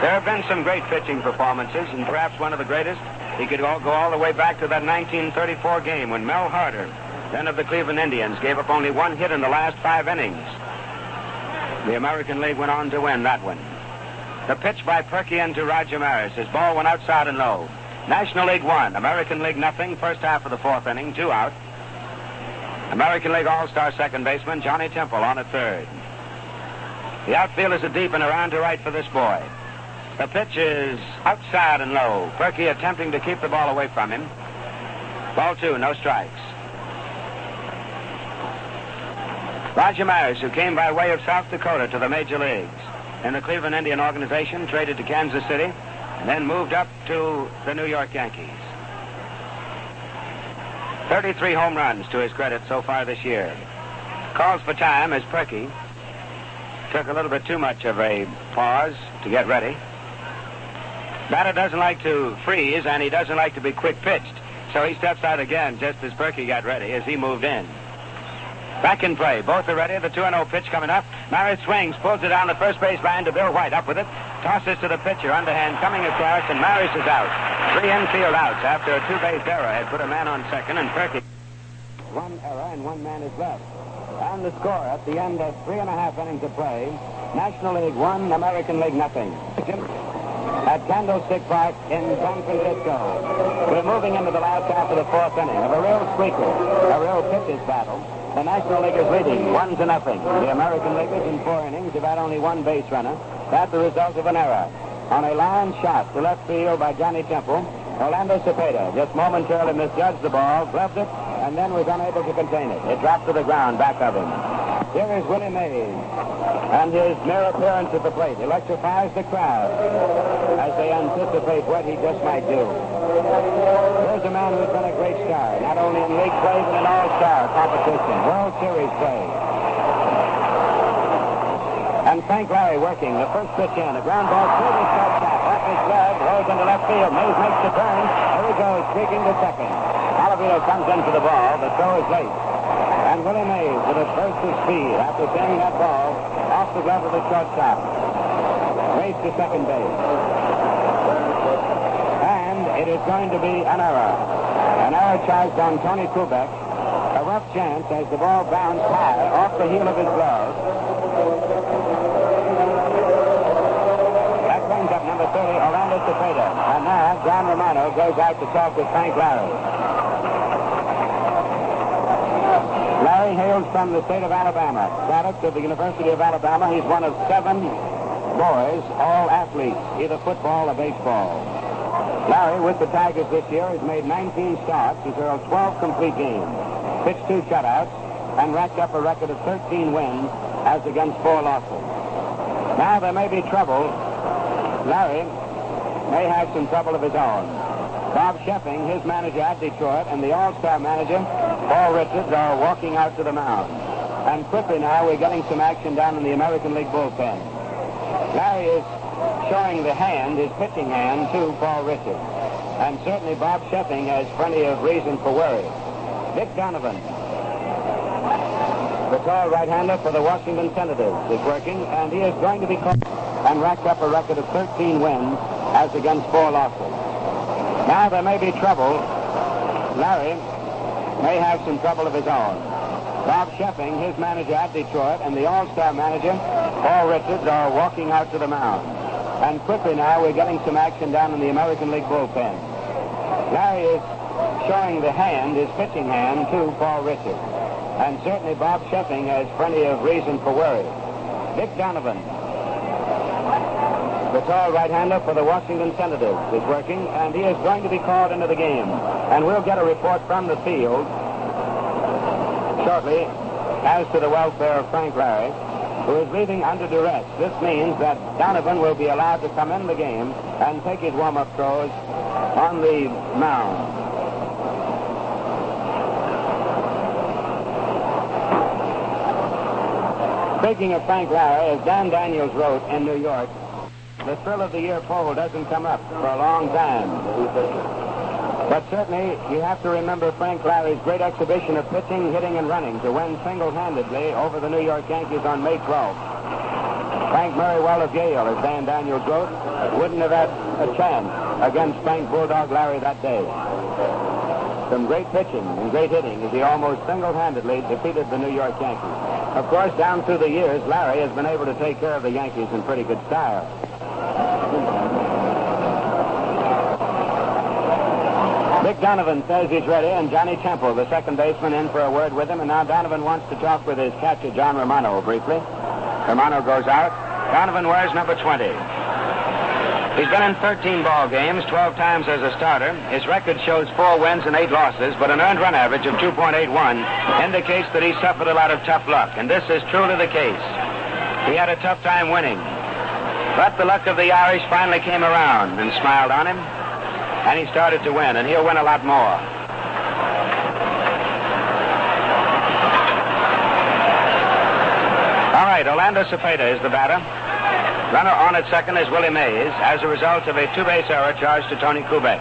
There have been some great pitching performances, and perhaps one of the greatest. He could go all the way back to that 1934 game when Mel Harder, then of the Cleveland Indians, gave up only 1 hit in the last 5 innings. The American League went on to win that one. The pitch by Perky into Roger Maris. His ball went outside and low. National League 1, American League nothing. First half of the fourth inning, 2 out. American League All-Star second baseman Johnny Temple on at third. The outfield is a deep and around to right for this boy. The pitch is outside and low. Perky attempting to keep the ball away from him. Ball 2, no strikes. Roger Maris, who came by way of South Dakota to the major leagues in the Cleveland Indian organization, traded to Kansas City, and then moved up to the New York Yankees. 33 home runs to his credit so far this year. Calls for time as Perky took a little bit too much of a pause to get ready. Batter doesn't like to freeze, and he doesn't like to be quick pitched, so he steps out again just as Perky got ready, as he moved in. Back in play. Both are ready. The 2-0 pitch coming up. Maris swings, pulls it down the first base line to Bill White. Up with it. Tosses to the pitcher. Underhand coming across, and Maris is out. 3 infield outs after a 2-base error had put a man on second, and Perky. 1 error and 1 man is left. And the score at the end of 3.5 innings of play, National League 1, American League nothing. At Candlestick Park in San Francisco. We're moving into the last half of the 4th inning of a real squeaker, a real pitcher's battle. The National League is leading 1-0. The American Leaguers in 4 innings have had only one base runner. That's the result of an error. On a line shot to left field by Johnny Temple, Orlando Cepeda just momentarily misjudged the ball, gloved it, and then was unable to contain it. It dropped to the ground back of him. Here is Willie Mays, and his mere appearance at the plate electrifies the crowd as they anticipate what he just might do. Here's a man who's been a great star, not only in league play, but in all-star competition, World Series play. And Frank Larry working, the first pitch in, a ground ball through the shortstop, off his glove, rolls into left field. Mays makes the turn. Here he goes, streaking to second. Alavito comes in for the ball. The throw is late. And Willie Mays with a burst of speed after sending that ball off the glove of the shortstop. Race to second base. And it is going to be an error. An error charged on Tony Kubek. A rough chance as the ball bounced high off the heel of his glove. That brings up number 30, Orlando Cepeda. And now John Romano goes out to talk with Frank Larry. Larry hails from the state of Alabama, product of the University of Alabama. He's one of 7 boys, all athletes, either football or baseball. Larry, with the Tigers this year, has made 19 starts, has hurled 12 complete games, pitched 2 shutouts, and racked up a record of 13 wins as against 4 losses. Now there may be trouble. Larry may have some trouble of his own. Bob Sheffing, his manager at Detroit, and the all-star manager, Paul Richards, are walking out to the mound. And quickly now, we're getting some action down in the American League bullpen. Larry is showing the hand, his pitching hand, to Paul Richards. And certainly Bob Sheffing has plenty of reason for worry. Dick Donovan, the tall right-hander for the Washington Senators, is working, and he is going to be called and racked up a record of 13 wins as against 4 losses. Now there may be trouble. Larry may have some trouble of his own. Bob Sheffing, his manager at Detroit, and the all-star manager, Paul Richards, are walking out to the mound. And quickly now, we're getting some action down in the American League bullpen. Larry is showing the hand, his pitching hand, to Paul Richards. And certainly Bob Sheffing has plenty of reason for worry. Dick Donovan, the tall right-hander for the Washington Senators, is working, and he is going to be called into the game. And we'll get a report from the field shortly as to the welfare of Frank Larry, who is leaving under duress. This means that Donovan will be allowed to come in the game and take his warm-up throws on the mound. Speaking of Frank Larry, as Dan Daniels wrote in New York, the thrill of the year poll doesn't come up for a long time. But certainly, you have to remember Frank Larry's great exhibition of pitching, hitting, and running to win single-handedly over the New York Yankees on May 12th. Frank Merriwell of Yale, as Dan Daniels wrote, wouldn't have had a chance against Frank Bulldog Larry that day. Some great pitching and great hitting as he almost single-handedly defeated the New York Yankees. Of course, down through the years, Larry has been able to take care of the Yankees in pretty good style. Dick Donovan says he's ready, and Johnny Temple, the second baseman, in for a word with him. And now Donovan wants to talk with his catcher, John Romano, briefly. Romano goes out. Donovan wears number 20. He's been in 13 ball games, 12 times as a starter. His record shows 4 wins and 8 losses, but an earned run average of 2.81 indicates that he suffered a lot of tough luck, and this is truly the case. He had a tough time winning. But the luck of the Irish finally came around and smiled on him, and he started to win, and he'll win a lot more. All right, Orlando Cepeda is the batter. Runner on at second is Willie Mays as a result of a 2-base error charged to Tony Kubek.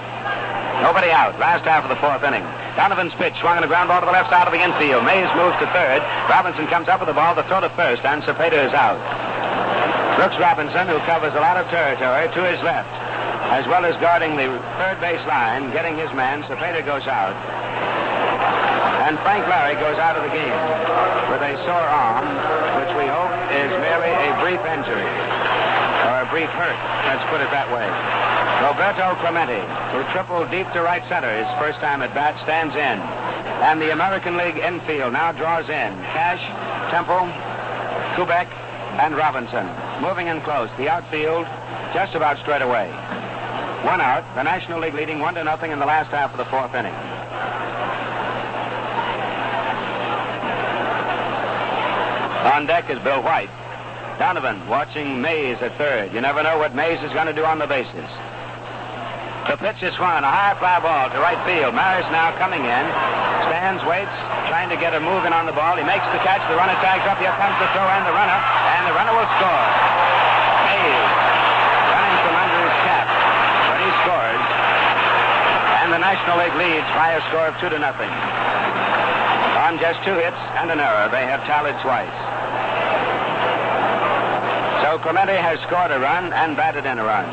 Nobody out. Last half of the 4th inning. Donovan's pitch swung on a ground ball to the left side of the infield. Mays moves to third. Robinson comes up with the ball. The throw to first, and Cepeda is out. Brooks Robinson, who covers a lot of territory, to his left, as well as guarding the third base line, getting his man. Cepeda goes out. And Frank Larry goes out of the game with a sore arm, which we hope is merely a brief injury, or a brief hurt, let's put it that way. Roberto Clemente, who tripled deep to right center his first time at bat, stands in. And the American League infield now draws in. Cash, Temple, Kubek, and Robinson. Moving in close. The outfield just about straight away. 1 out. The National League leading 1-0 in the last half of the 4th inning. On deck is Bill White. Donovan watching Mays at third. You never know what Mays is going to do on the bases. The pitch is swung, a high fly ball to right field. Maris now coming in. Stands, waits, trying to get a move in on the ball. He makes the catch. The runner tags up. Here comes the throw and the runner will score. Mays running from under his cap, but he scores. And the National League leads by a score of 2-0. On just 2 hits and an error, they have tallied twice. So Clemente has scored a run and batted in a run.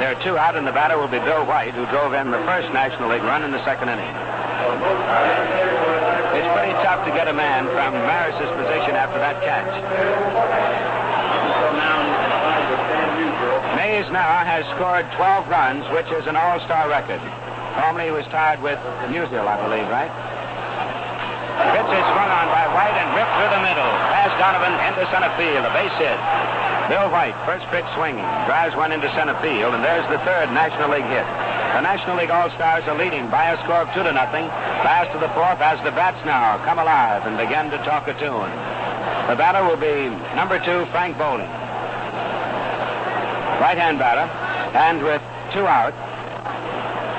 There are 2 out, and the batter will be Bill White, who drove in the first National League run in the 2nd inning. It's pretty tough to get a man from Maris's position after that catch. Mays now has scored 12 runs, which is an all-star record. Formerly he was tied with Musial, I believe, right? Pitch is swung on by White and ripped through the middle. Past Donovan into center field, a base hit. Bill White, first pitch swinging, drives one into center field, and there's the 3rd National League hit. The National League All-Stars are leading by a score of 2-0. Pass to the 4th as the bats now come alive and begin to talk a tune. The batter will be number 2, Frank Bowling. Right-hand batter, and with 2 out,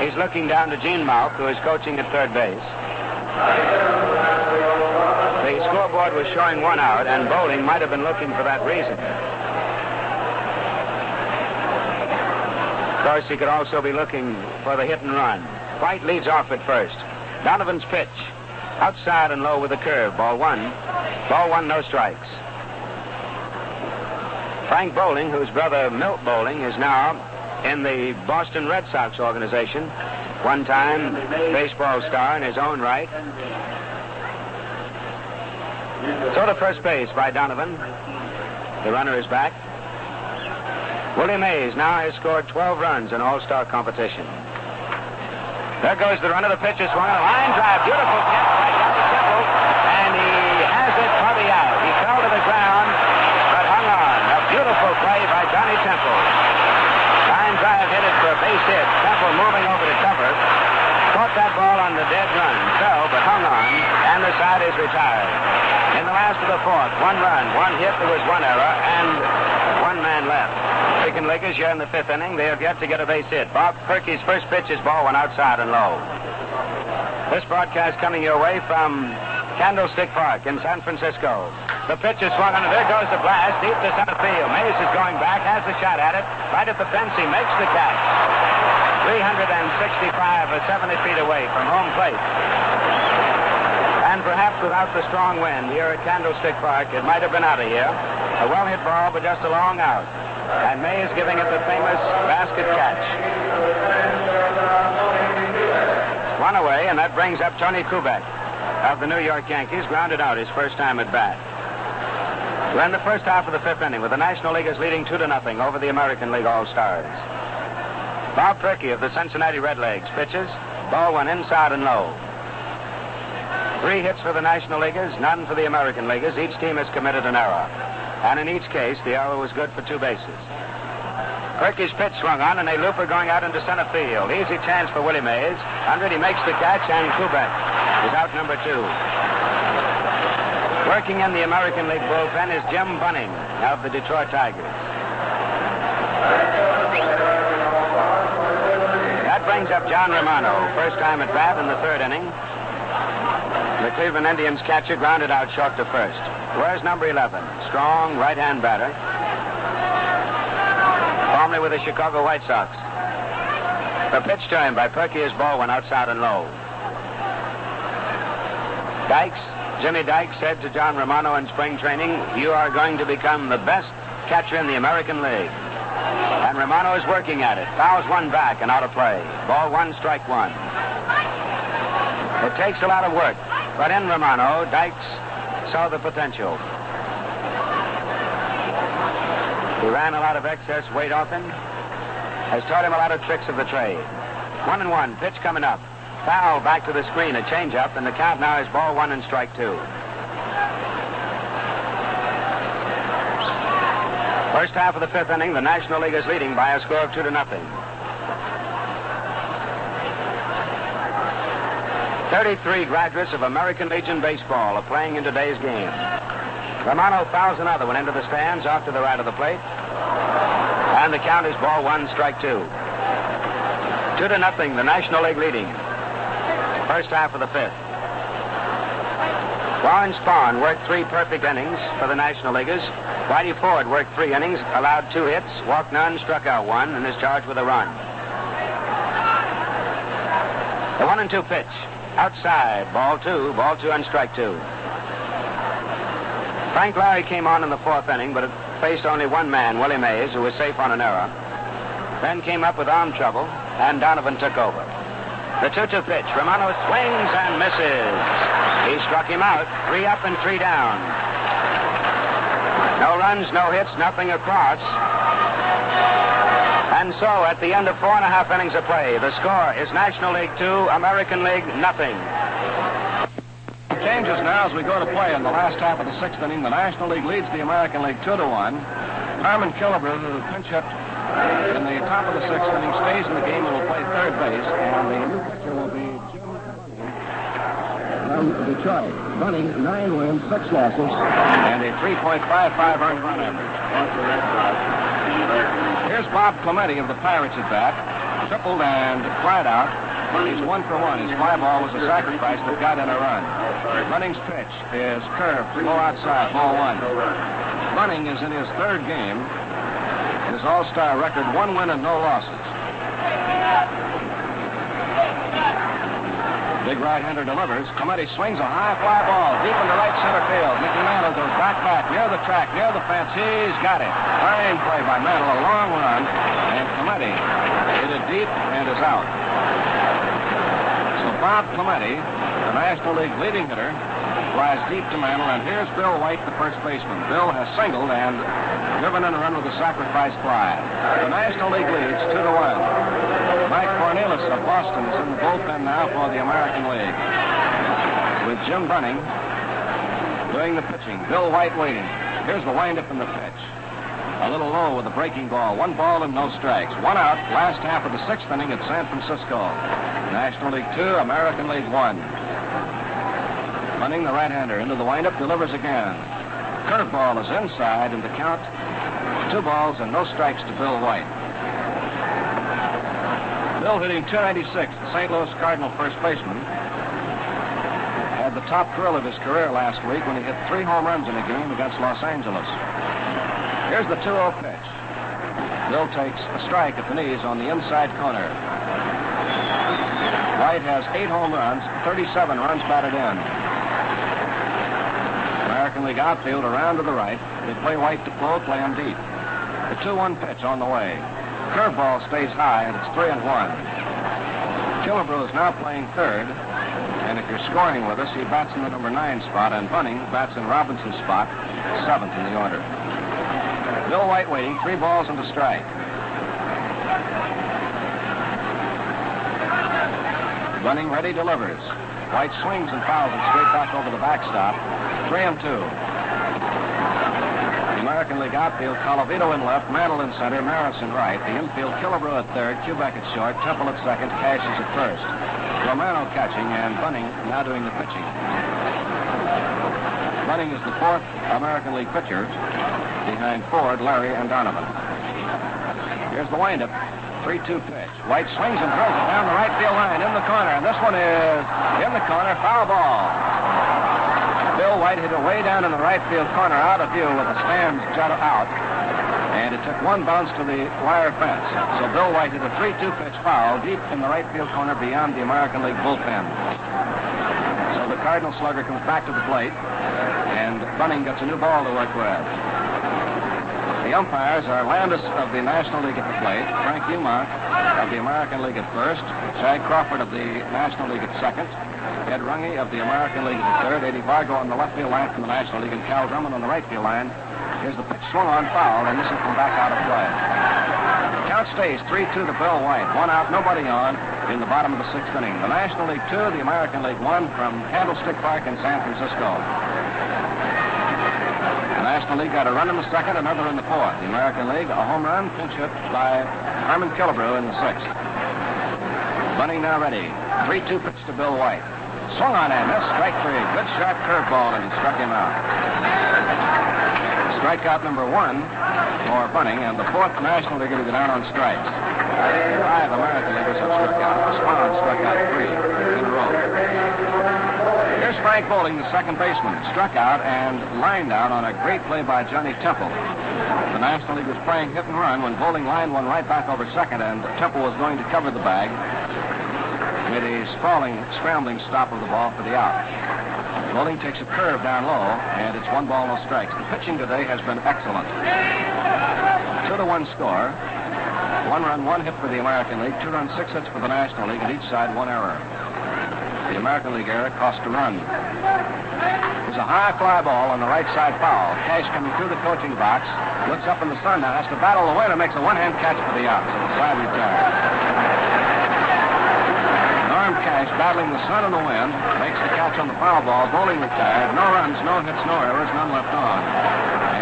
he's looking down to Gene Mauch, who is coaching at third base. The scoreboard was showing 1 out, and Bowling might have been looking for that reason. Of course, he could also be looking for the hit and run. White leads off at first. Donovan's pitch. Outside and low with a curve. Ball 1. Ball 1, no strikes. Frank Bowling, whose brother Milt Bowling is now in the Boston Red Sox organization. One-time baseball star in his own right. So to first base by Donovan. The runner is back. Willie Mays now has scored 12 runs in all-star competition. There goes the runner. The pitch is swung. A line drive. Beautiful catch by Johnny Temple. And he has it for the out. He fell to the ground, but hung on. A beautiful play by Johnny Temple. Line drive hit it for a base hit. Temple moving over to cover. Caught that ball on the dead run. Fell, but hung on. And the side is retired. In the last of the 4th, 1 run, 1 hit. There was 1 error, and 1 man left. Chicken Lickers here in the 5th inning. They have yet to get a base hit. Bob Perky's first pitch is ball 1 outside and low. This broadcast coming your way from Candlestick Park in San Francisco. The pitch is swung on, and there goes the blast deep to center field. Mays is going back, has a shot at it. Right at the fence, he makes the catch. 365 or 70 feet away from home plate. And perhaps without the strong wind here at Candlestick Park, it might have been out of here. A well-hit ball, but just a long out. And May is giving it the famous basket catch. 1 away, and that brings up Tony Kubek of the New York Yankees, grounded out his first time at bat. To end the first half of the 5th inning with the National League is leading 2-0 over the American League All-Stars. Bob Perky of the Cincinnati Redlegs pitches. Ball 1 inside and low. 3 hits for the National Leaguers, none for the American Leaguers. Each team has committed an error. And in each case, the error was good for 2 bases. Perky's pitch swung on, and a looper going out into center field. Easy chance for Willie Mays. Under it, he makes the catch, and Kubek is out number 2. Working in the American League bullpen is Jim Bunning of the Detroit Tigers. That brings up John Romano, first time at bat in the 3rd inning. The Cleveland Indians catcher grounded out short to first. Where's number 11? Strong right-hand batter. Formerly with the Chicago White Sox. The pitch to him by Perky is ball 1 outside and low. Jimmy Dykes said to John Romano in spring training, "You are going to become the best catcher in the American League." And Romano is working at it. Fouls one back and out of play. Ball 1, strike 1. It takes a lot of work But in Romano, Dykes saw the potential. He ran a lot of excess weight off him. Has taught him a lot of tricks of the trade. 1-1, pitch coming up. Foul back to the screen, a changeup, and the count now is ball 1 and strike 2. First half of the 5th inning, the National League is leading by a score of 2-0. 33 graduates of American Legion Baseball are playing in today's game. Romano fouls another one into the stands off to the right of the plate. And the count is ball 1, strike 2. 2-0, the National League leading. First half of the 5th. Warren Spahn worked 3 perfect innings for the National Leaguers. Whitey Ford worked 3 innings, allowed 2 hits, walked none, struck out 1, and is charged with a run. The 1-2 pitch. Outside, ball 2 and strike 2. Frank Larry came on in the 4th inning, but it faced only one man, Willie Mays, who was safe on an error. Then came up with arm trouble, and Donovan took over. The 2-2 pitch. Romano swings and misses. He struck him out. 3 up and 3 down. No runs, no hits, nothing across. And so, at the end of 4.5 innings of play, the score is National League 2, American League nothing. Changes now as we go to play in the last half of the 6th inning. The National League leads the American League 2-1. Harmon Killebrew, who pinch hit in the top of the 6th inning, stays in the game and will play third base. And the new pitcher will be from Detroit. Running 9 wins, 6 losses, and a 3.55 earned run average. Here's Bob Clemente of the Pirates at bat. Tripled and flied out. He's 1 for 1. His fly ball was a sacrifice that got in a run. Bunning's pitch is curved, low outside, ball 1. Bunning is in his 3rd game. His all-star record, 1 win and no losses. Big right-hander delivers. Clemente swings a high fly ball deep into right center field. Mickey Mantle goes back, near the track, near the fence. He's got it. Fine play by Mantle, a long run. And Clemente hit it deep and is out. So Bob Clemente, the National League leading hitter, flies deep to Mantle, and here's Bill White, the first baseman. Bill has singled and driven in a run with a sacrifice fly. The National League leads 2-1. Mike Cornelis of Boston is in the bullpen now for the American League, with Jim Bunning doing the pitching. Bill White waiting. Here's the windup in the pitch. A little low with a breaking ball. 1 ball and no strikes. 1 out. Last half of the 6th inning at San Francisco. National League 2, American League 1. Bunning, the right-hander, into the windup, delivers again. Curveball is inside, and the count 2 balls and no strikes to Bill White. Bill hitting .296, the St. Louis Cardinal first baseman. Had the top thrill of his career last week when he hit 3 home runs in a game against Los Angeles. Here's the 2-0 pitch. Bill takes a strike at the knees on the inside corner. White has 8 home runs, 37 runs batted in. American League outfield around to the right. They play White to pull, play him deep. The 2-1 pitch on the way. Curveball stays high, and it's 3-1. Killebrew is now playing third, and if you're scoring with us, he bats in the number 9 spot, and Bunning bats in Robinson's spot, 7th in the order. Bill White waiting, 3 balls and a strike. Bunning ready, delivers. White swings and fouls it straight back over the backstop. 3-2. American League outfield, Colavito in left, Mantle in center, Maris in right. The infield, Killebrew at third, Kubek at short, Temple at second, Cash is at first. Romano catching, and Bunning now doing the pitching. Bunning is the 4th American League pitcher, behind Ford, Larry, and Donovan. Here's the windup, 3-2 pitch. White swings and throws it down the right field line, in the corner, and this one is in the corner, foul ball. Bill White hit it way down in the right field corner, out of view with the stands jut out. And it took 1 bounce to the wire fence. So Bill White hit a 3-2 pitch foul deep in the right field corner beyond the American League bullpen. So the Cardinal slugger comes back to the plate, and Bunning gets a new ball to work with. The umpires are Landis of the National League at the plate, Frank Umont of the American League at first, Shag Crawford of the National League at second, Ed Runge of the American League at third, Eddie Vargo on the left field line from the National League, and Cal Drummond on the right field line. Here's the pitch swung on foul, and this will come back out of play. Count stays 3-2 to Bill White. 1 out, nobody on in the bottom of the 6th inning. The National League 2, the American League 1 from Candlestick Park in San Francisco. The National League got a run in the 2nd, another in the 4th. The American League, a home run, pinch hit by Harmon Killebrew in the 6th. Bunning now ready. 3-2 pitch to Bill White. Swung on and missed. Strike 3. Good sharp curveball, and he struck him out. Strikeout number 1 for Bunning, and the 4th National Leaguer to go down on strikes. 5 American Leaguers have struck out. Spahn struck out 3 in a row. Here's Frank Bowling, the second baseman. Struck out and lined out on a great play by Johnny Temple. The National League was playing hit and run when Bowling lined one right back over second, and Temple was going to cover the bag. Made a scrambling stop of the ball for the out. Bowling takes a curve down low, and it's 1 ball, no strikes. The pitching today has been excellent. 2-1 score. 1 run, 1 hit for the American League, 2 runs, 6 hits for the National League, and each side 1 error. The American League error cost a run. There's a high fly ball on the right side foul. Cash coming through the coaching box, looks up in the sun now, has to battle the wind and makes a one-hand catch for the out, so the side retired. Norm Cash battling the sun and the wind, makes the catch on the foul ball. Bowling retired. No runs, no hits, no errors, none left on.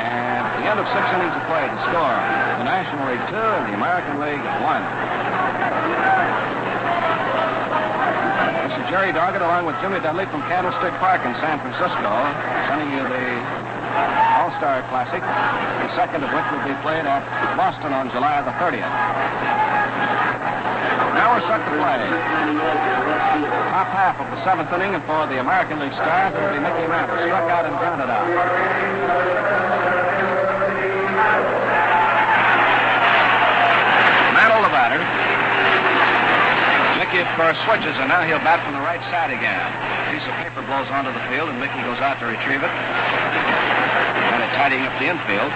And at the end of 6 innings of play, the score, the National League 2 and the American League 1. This is Jerry Doggett along with Jimmy Dudley from Candlestick Park in San Francisco, sending you the All-Star Classic, the second of which will be played at Boston on July the 30th. Now we're set to play. Top half of the 7th inning, and for the American League stars, it will be Mickey Mantle, struck out and grounded out. Mantle the batter. Mickey, of course, switches, and now he'll bat from the right side again. A piece of paper blows onto the field, and Mickey goes out to retrieve it. And it's tidying up the infield.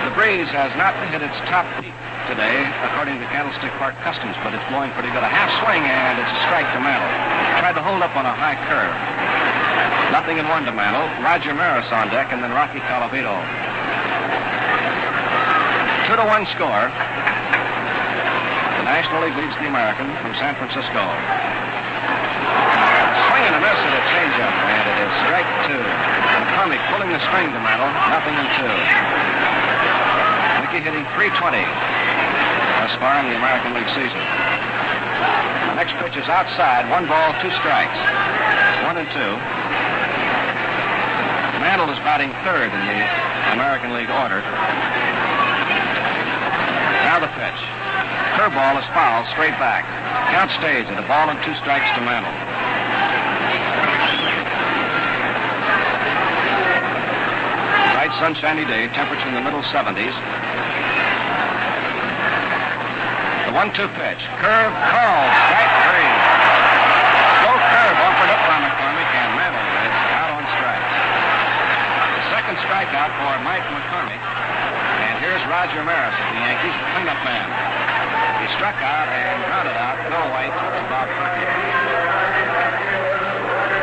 The breeze has not hit its top peak today, according to Candlestick Park customs, but it's blowing pretty good. A half swing, and it's a strike to Mantle. Tried to hold up on a high curve. 0-1 to Mantle. Roger Maris on deck, and then Rocky Colavito. 2-1 score. The National League leads the American from San Francisco. Swing and a miss at a changeup, and it is strike 2. McCormick pulling the string to Mantle. 0-2. Mickey hitting .320 thus far in the American League season. The next pitch is outside. 1 ball, 2 strikes. 1-2. Mantle is batting third in the American League order. Now the pitch. Curveball is fouled straight back. Count stays at 1 ball and 2 strikes to Mantle. Bright sunshiny day, temperature in the middle 70s. The 1-2 pitch. Curve called. Strike 3. Low curve offered up by McCormick, and Mantle is out on strikes. The second strikeout for Mike McCormick. And here's Roger Maris of the Yankees, the cleanup man. He struck out and grounded out Bill White and Bob Crockett.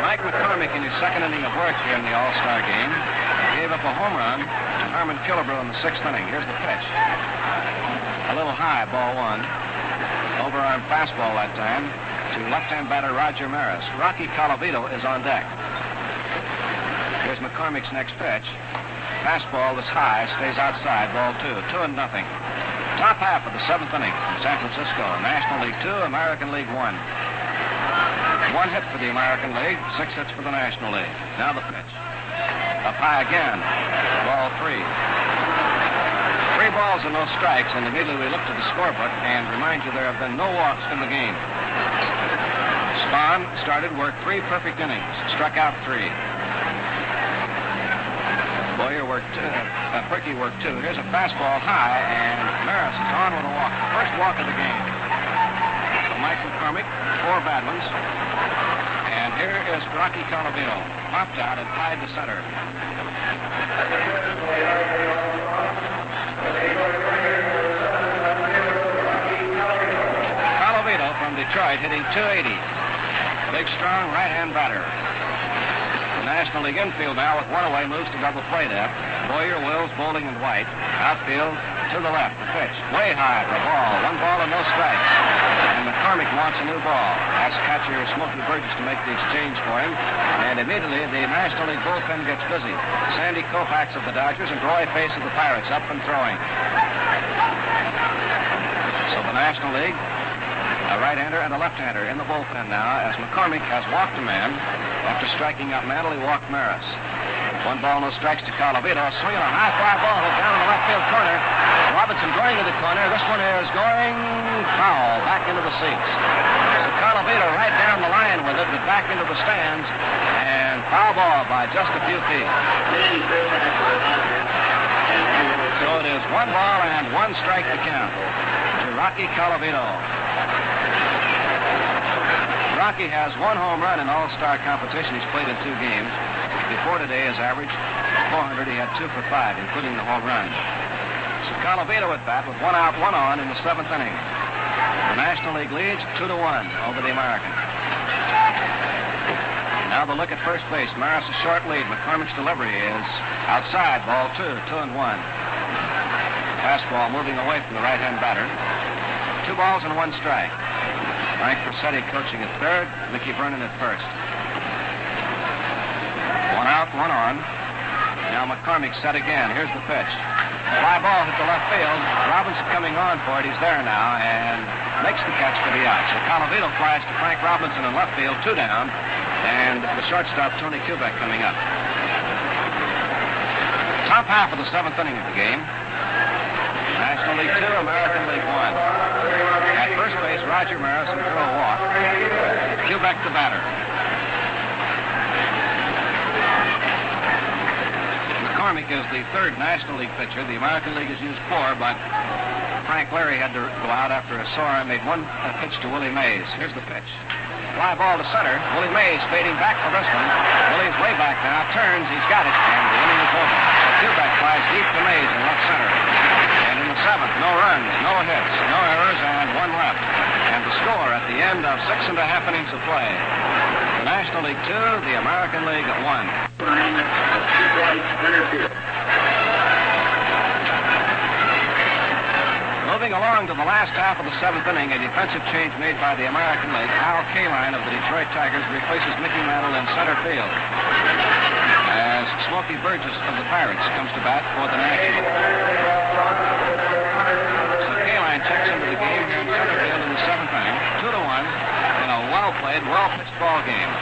Mike McCormick, in his second inning of work here in the All-Star game, gave up a home run to Harmon Killebrew in the 6th inning. Here's the pitch. A little high, ball 1. Overarm fastball that time to left-hand batter Roger Maris. Rocky Colavito is on deck. Here's McCormick's next pitch. Fastball is high, stays outside, ball 2. 2-0. Top half of the 7th inning from San Francisco. National League 2, American League 1. 1 hit for the American League, 6 hits for the National League. Now the pitch. Up high again. Ball 3. 3 balls and no strikes, and immediately we look to the scorebook and remind you there have been no walks in the game. Spahn started, worked 3 perfect innings, struck out 3. Boyer worked 2, Perky worked 2. Here's a fastball high, and Maris is on with a walk. First walk of the game. So Mike McCormick, 4 bad ones. And here is Rocky Colavito. Popped out and tied to center. Detroit, hitting .280. Big, strong right-hand batter. The National League infield now with one away moves to double play depth. Boyer, Wills, Bowling, and White. Outfield to the left. The pitch. Way high for a ball. 1 ball and no strikes. And McCormick wants a new ball. Asks catcher Smokey Burgess to make the exchange for him. And immediately the National League bullpen gets busy. Sandy Koufax of the Dodgers and Roy Pace of the Pirates up and throwing. So the National League, a right-hander and a left-hander in the bullpen now as McCormick has walked a man. After striking out Mantle, he walked Maris. 1 ball, no strikes to Colavito. Swinging a high fly ball hit down in the left field corner. Robinson going to the corner. This one is going foul back into the seats. So Colavito right down the line with it, but back into the stands. And foul ball by just a few feet. So it is 1 ball and 1 strike to count to Rocky Colavito. Rocky has 1 home run in all-star competition. He's played in 2 games. Before today, his average 400. He had 2 for 5, including the home run. So Colavito at bat with 1 out, 1 on in the 7th inning. The National League leads 2-1 over the American. Now the look at first base. Maris a short lead. McCormick's delivery is outside. Ball 2, 2-1. Fastball moving away from the right-hand batter. 2 balls and 1 strike. Frank Rossetti coaching at third. Mickey Vernon at first. 1 out, 1 on. Now McCormick set again. Here's the pitch. Fly ball hit the left field. Robinson coming on for it. He's there now and makes the catch for the out. So Colavito flies to Frank Robinson in left field, 2 down. And the shortstop, Tony Kubek, coming up. Top half of the 7th inning of the game. National League 2, American League 1. At first base, Roger Maris will throw a walk. Kubek the batter. McCormick is the 3rd National League pitcher. The American League has used 4, but Frank Larry had to go out after a sore and made 1 pitch to Willie Mays. Here's the pitch. Fly ball to center. Willie Mays fading back for this one. Willie's way back now. Turns. He's got it. And the inning is over. So Kubek flies deep to Mays in left center. And in the 7th, no runs, no hits, no errors, and 1 left. And the score at the end of 6 1/2 innings of play. The National League 2, the American League 1. Moving along to the last half of the 7th inning, a defensive change made by the American League. Al Kaline of the Detroit Tigers replaces Mickey Mantle in center field as Smokey Burgess of the Pirates comes to bat for the National. So Kaline checks into the game here in center field in the 7th inning, 2-1 in a well-played, well-pitched ball game.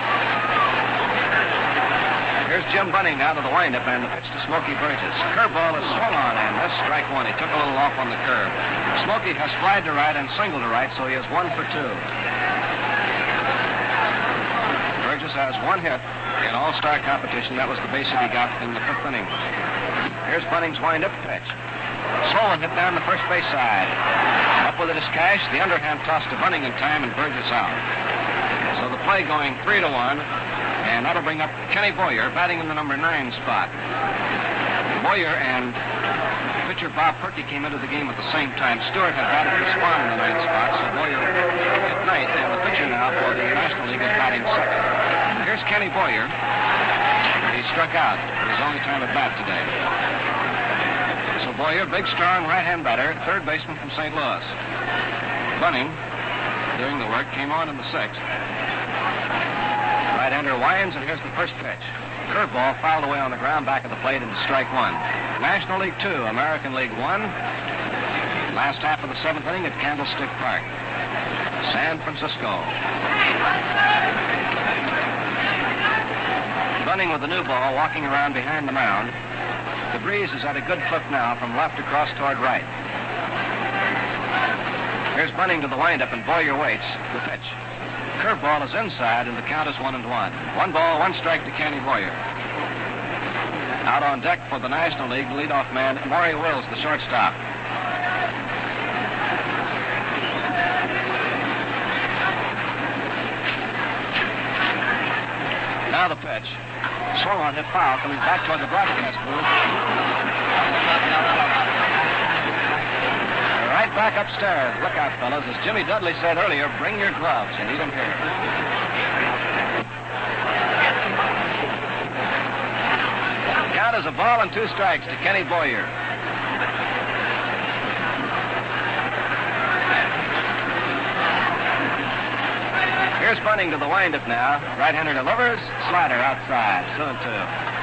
Here's Jim Bunning now to the windup and the pitch to Smokey Burgess. Curveball is swung on and missed strike 1. He took a little off on the curve. Smokey has flied to right and singled to right, so he is 1 for 2. Burgess has 1 hit in all-star competition. That was the base that he got in the 5th inning. Here's Bunning's windup pitch. Sloan hit down the first base side. Up with it is Cash. The underhand toss to Bunning in time and Burgess out. So the play going 3-1. And that'll bring up Kenny Boyer, batting in the number 9 spot. Boyer and pitcher Bob Perky came into the game at the same time. Stewart had batted for Spahn in the 9th spot, so Boyer at night, and the pitcher now for the National League is batting 2nd. Here's Kenny Boyer. He struck out. His only time at bat today. So Boyer, big, strong right-hand batter, 3rd baseman from St. Louis. Bunning, doing the work, came on in the 6th. Right-hander winds, and here's the first pitch. Curveball fouled away on the ground back of the plate into strike 1. National League 2, American League 1. Last half of the 7th inning at Candlestick Park, San Francisco. Bunning with the new ball, walking around behind the mound. The breeze is at a good clip now from left across toward right. Here's Bunning to the windup, and Boyer waits. The pitch. Curveball is inside, and the count is 1-1. 1 ball, 1 strike to Kenny Boyer. Out on deck for the National League, leadoff man, Maury Wills, the shortstop. Now the pitch. Swung on, hit foul, coming back toward the broadcast booth. The right back upstairs. Look out, fellas. As Jimmy Dudley said earlier, bring your gloves. You need them here. Count is a ball and 2 strikes to Kenny Boyer. Here's Bunning to the windup now. Right-hander delivers. Slider outside. 2-2.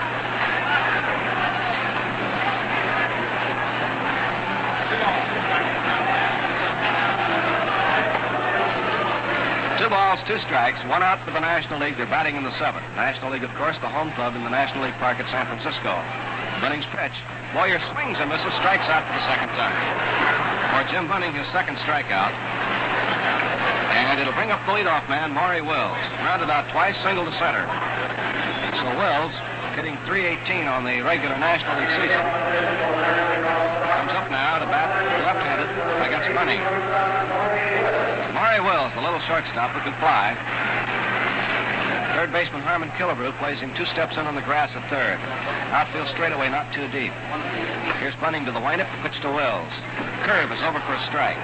Two balls, 2 strikes, 1 out for the National League. They're batting in the 7th. National League, of course, the home club in the National League Park at San Francisco. Bunning's pitch. Boyer swings and misses, strikes out for the 2nd time. For Jim Bunning, his 2nd strikeout. And it'll bring up the leadoff man, Maury Wills. Grounded out twice, single to center. So Wills, hitting .318 on the regular National League season, comes up now to bat left-handed against Bunning. Maury Wills, the little shortstop who can fly. Third baseman Harmon Killebrew plays him 2 steps in on the grass at third. Outfield straightaway, not too deep. Here's Bunning to the windup, pitch to Wills. Curve is over for a strike.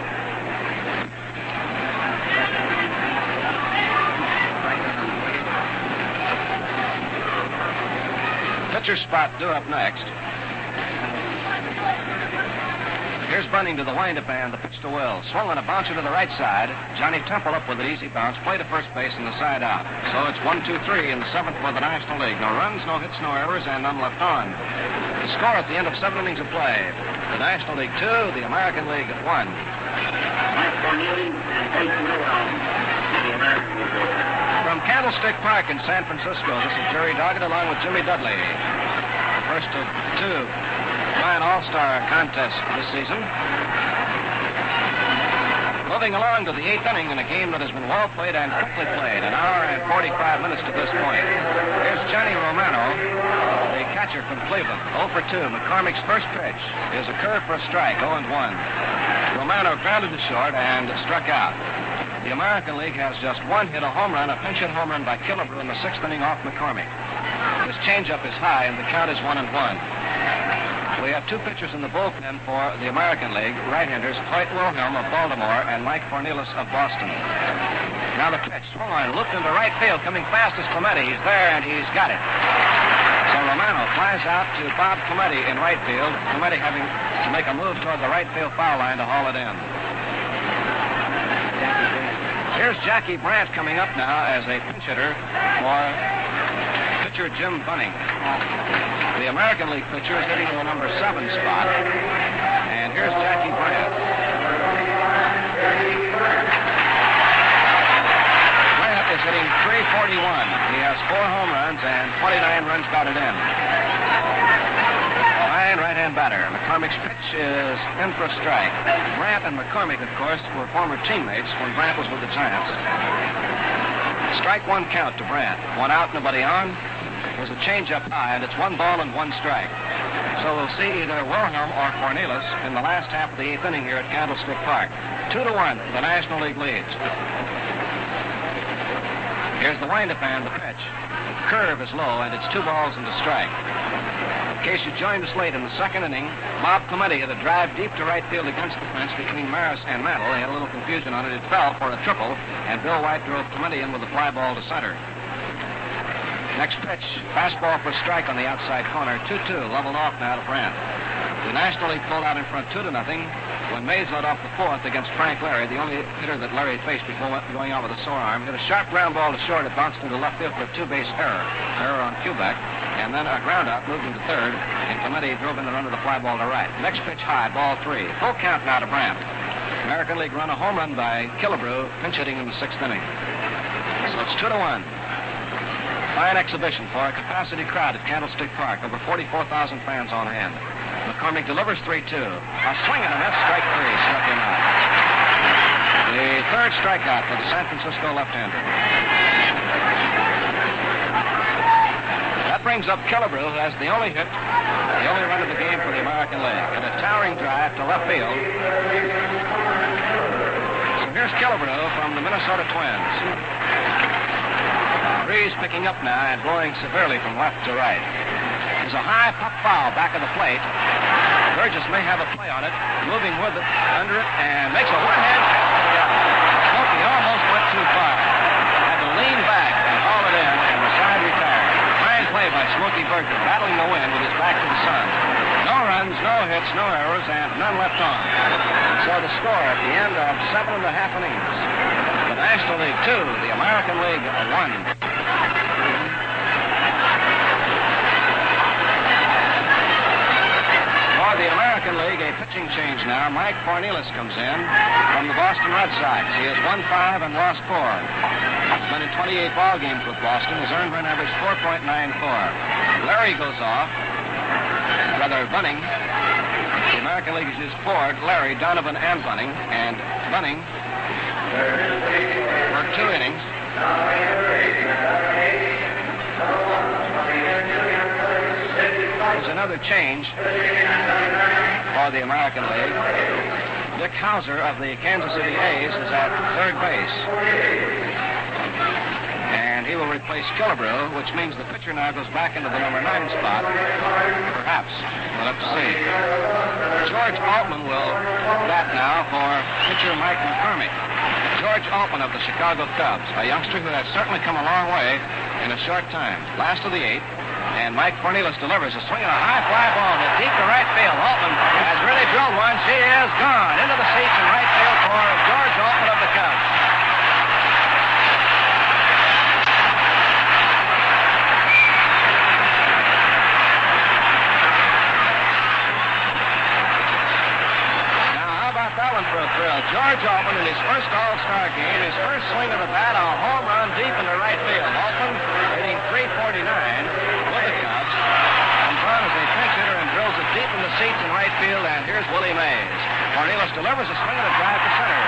Pitcher spot due up next. Here's Bunning to the windup and the pitch to Wills. Swung on a bouncer to the right side. Johnny Temple up with an easy bounce. Play to first base and the side out. So it's 1-2-3 in the 7th for the National League. No runs, no hits, no errors, and none left on. The score at the end of 7 innings of play. The National League 2, the American League 1. From Candlestick Park in San Francisco, this is Jerry Doggett along with Jimmy Dudley. The first of 2 Giant All-Star contests this season. Moving along to the 8th inning in a game that has been well played and quickly played. 1 hour and 45 minutes to this point. Here's Johnny Romano, the catcher from Cleveland. 0 for 2. McCormick's first pitch is a curve for a strike, 0-1. Romano grounded to short and struck out. The American League has just 1 hit, a home run, a pinch hit home run by Killebrew in the 6th inning off McCormick. His changeup is high and the count is 1-1. We have 2 pitchers in the bullpen for the American League, right-handers Hoyt Wilhelm of Baltimore and Mike Cornelis of Boston. Now the pitch, swung on, looped into right field, coming fast as Clemente. He's there and he's got it. So Romano flies out to Bob Clemente in right field, Clemente having to make a move toward the right field foul line to haul it in. Here's Jackie Brandt coming up now as a pinch hitter for pitcher Jim Bunning. The American League pitcher is hitting the number 7 spot. And here's Jackie Brandt. Brandt is hitting .341. He has 4 home runs and 29 runs batted in. Fine right-hand batter. McCormick's pitch is in for a strike. Brandt and McCormick, of course, were former teammates when Brandt was with the Giants. Strike 1 count to Brandt. 1 out, nobody on. There's a change-up high, and it's 1 ball and 1 strike. So we'll see either Wilhelm or Cornelis in the last half of the 8th inning here at Candlestick Park. 2-1, the National League leads. Here's the windup and the pitch. The curve is low, and it's 2 balls and a strike. In case you joined us late in the 2nd inning, Bob Clemente had a drive deep to right field against the fence between Maris and Mantle. They had a little confusion on it. It fell for a triple, and Bill White drove Clemente in with a fly ball to center. Next pitch, fastball for a strike on the outside corner. 2-2, leveled off now to Brandt. The National League pulled out in front 2-0 when Mays led off the 4th against Frank Larry, the only hitter that Larry faced before going out with a sore arm. Hit a sharp ground ball to short. It bounced into left field for a 2-base error on Kubek, and then a ground out moved into third, and Clemente drove in the run of the fly ball to right. Next pitch high, ball 3. Full count now to Brandt. American League run, a home run by Killebrew, pinch hitting in the 6th inning. So it's 2-1. Fine exhibition for a capacity crowd at Candlestick Park. Over 44,000 fans on hand. McCormick delivers 3-2. A swing and a miss, strike 3, struck him out. The 3rd strikeout for the San Francisco left-hander. That brings up Killebrew, who has the only hit, the only run of the game for the American League, and a towering drive to left field. So here's Killebrew from the Minnesota Twins. Breeze picking up now and blowing severely from left to right. There's a high pop foul back of the plate. Burgess may have a play on it, moving with it, under it, and makes a one-hand catch for the out. Smokey almost went too far. Had to lean back and haul it in, and the side retired. Fine play by Smokey Burgess, battling the wind with his back to the sun. No runs, no hits, no errors, and none left on. So the score at the end of 7 1/2 innings. The National League 2, the American League 1. For the American League, a pitching change now. Mike Cornelis comes in from the Boston Red Sox. He has won 5 and lost 4. He's been in 28 ball games with Boston. His earned run average 4.94. Larry goes off. Rather, Bunning. The American League is Ford, Larry, Donovan, and Bunning. And Bunning worked 2 innings. There's another change for the American League. Dick Hauser of the Kansas City A's is at third base. And he will replace Killebrew, which means the pitcher now goes back into the number 9 spot. Perhaps. We'll have to see. George Altman will bat now for pitcher Mike McCormick. George Altman of the Chicago Cubs, a youngster who has certainly come a long way in a short time. Last of the 8. And Mike Cornelis delivers a swing and a high fly ball to deep to right field. Altman has really drilled one. She is gone into the seats in right field for George Altman of the Cubs. Now, how about that one for a thrill? George Altman in his first All-Star game, his first swing of the bat, a home run deep into right field. Altman hitting .349. As a pinch hitter and drills it deep in the seats in right field, and here's Willie Mays. Cornelis delivers a swing and a drive to center.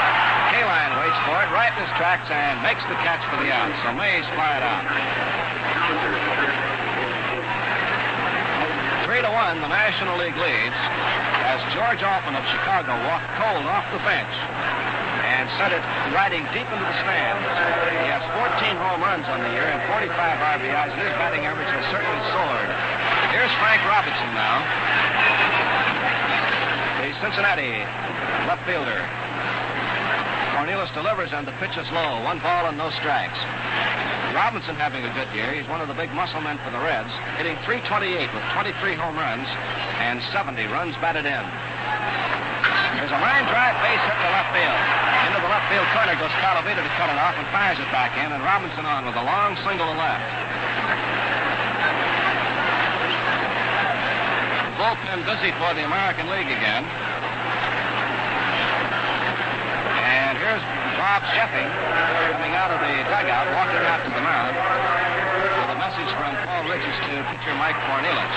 Kaline waits for it right in his tracks and makes the catch for the out. So Mays fly it out. 3-1, the National League leads as George Altman of Chicago walked cold off the bench and sent it riding deep into the stands. He has 14 home runs on the year and 45 RBIs. His batting average has certainly soared. Here's Frank Robinson now. The Cincinnati left fielder. Cornelis delivers and the pitch is low. 1 ball and no strikes. Robinson having a good year. He's one of the big muscle men for the Reds, hitting .328 with 23 home runs and 70 runs batted in. There's a line drive base hit to left field. Into the left field corner goes Calavita to cut it off and fires it back in, and Robinson on with a long single to left. Bullpen busy for the American League again. And here's Bob Sheffing coming out of the dugout, walking out to the mound with a message from Paul Richards to pitcher Mike Cornelis.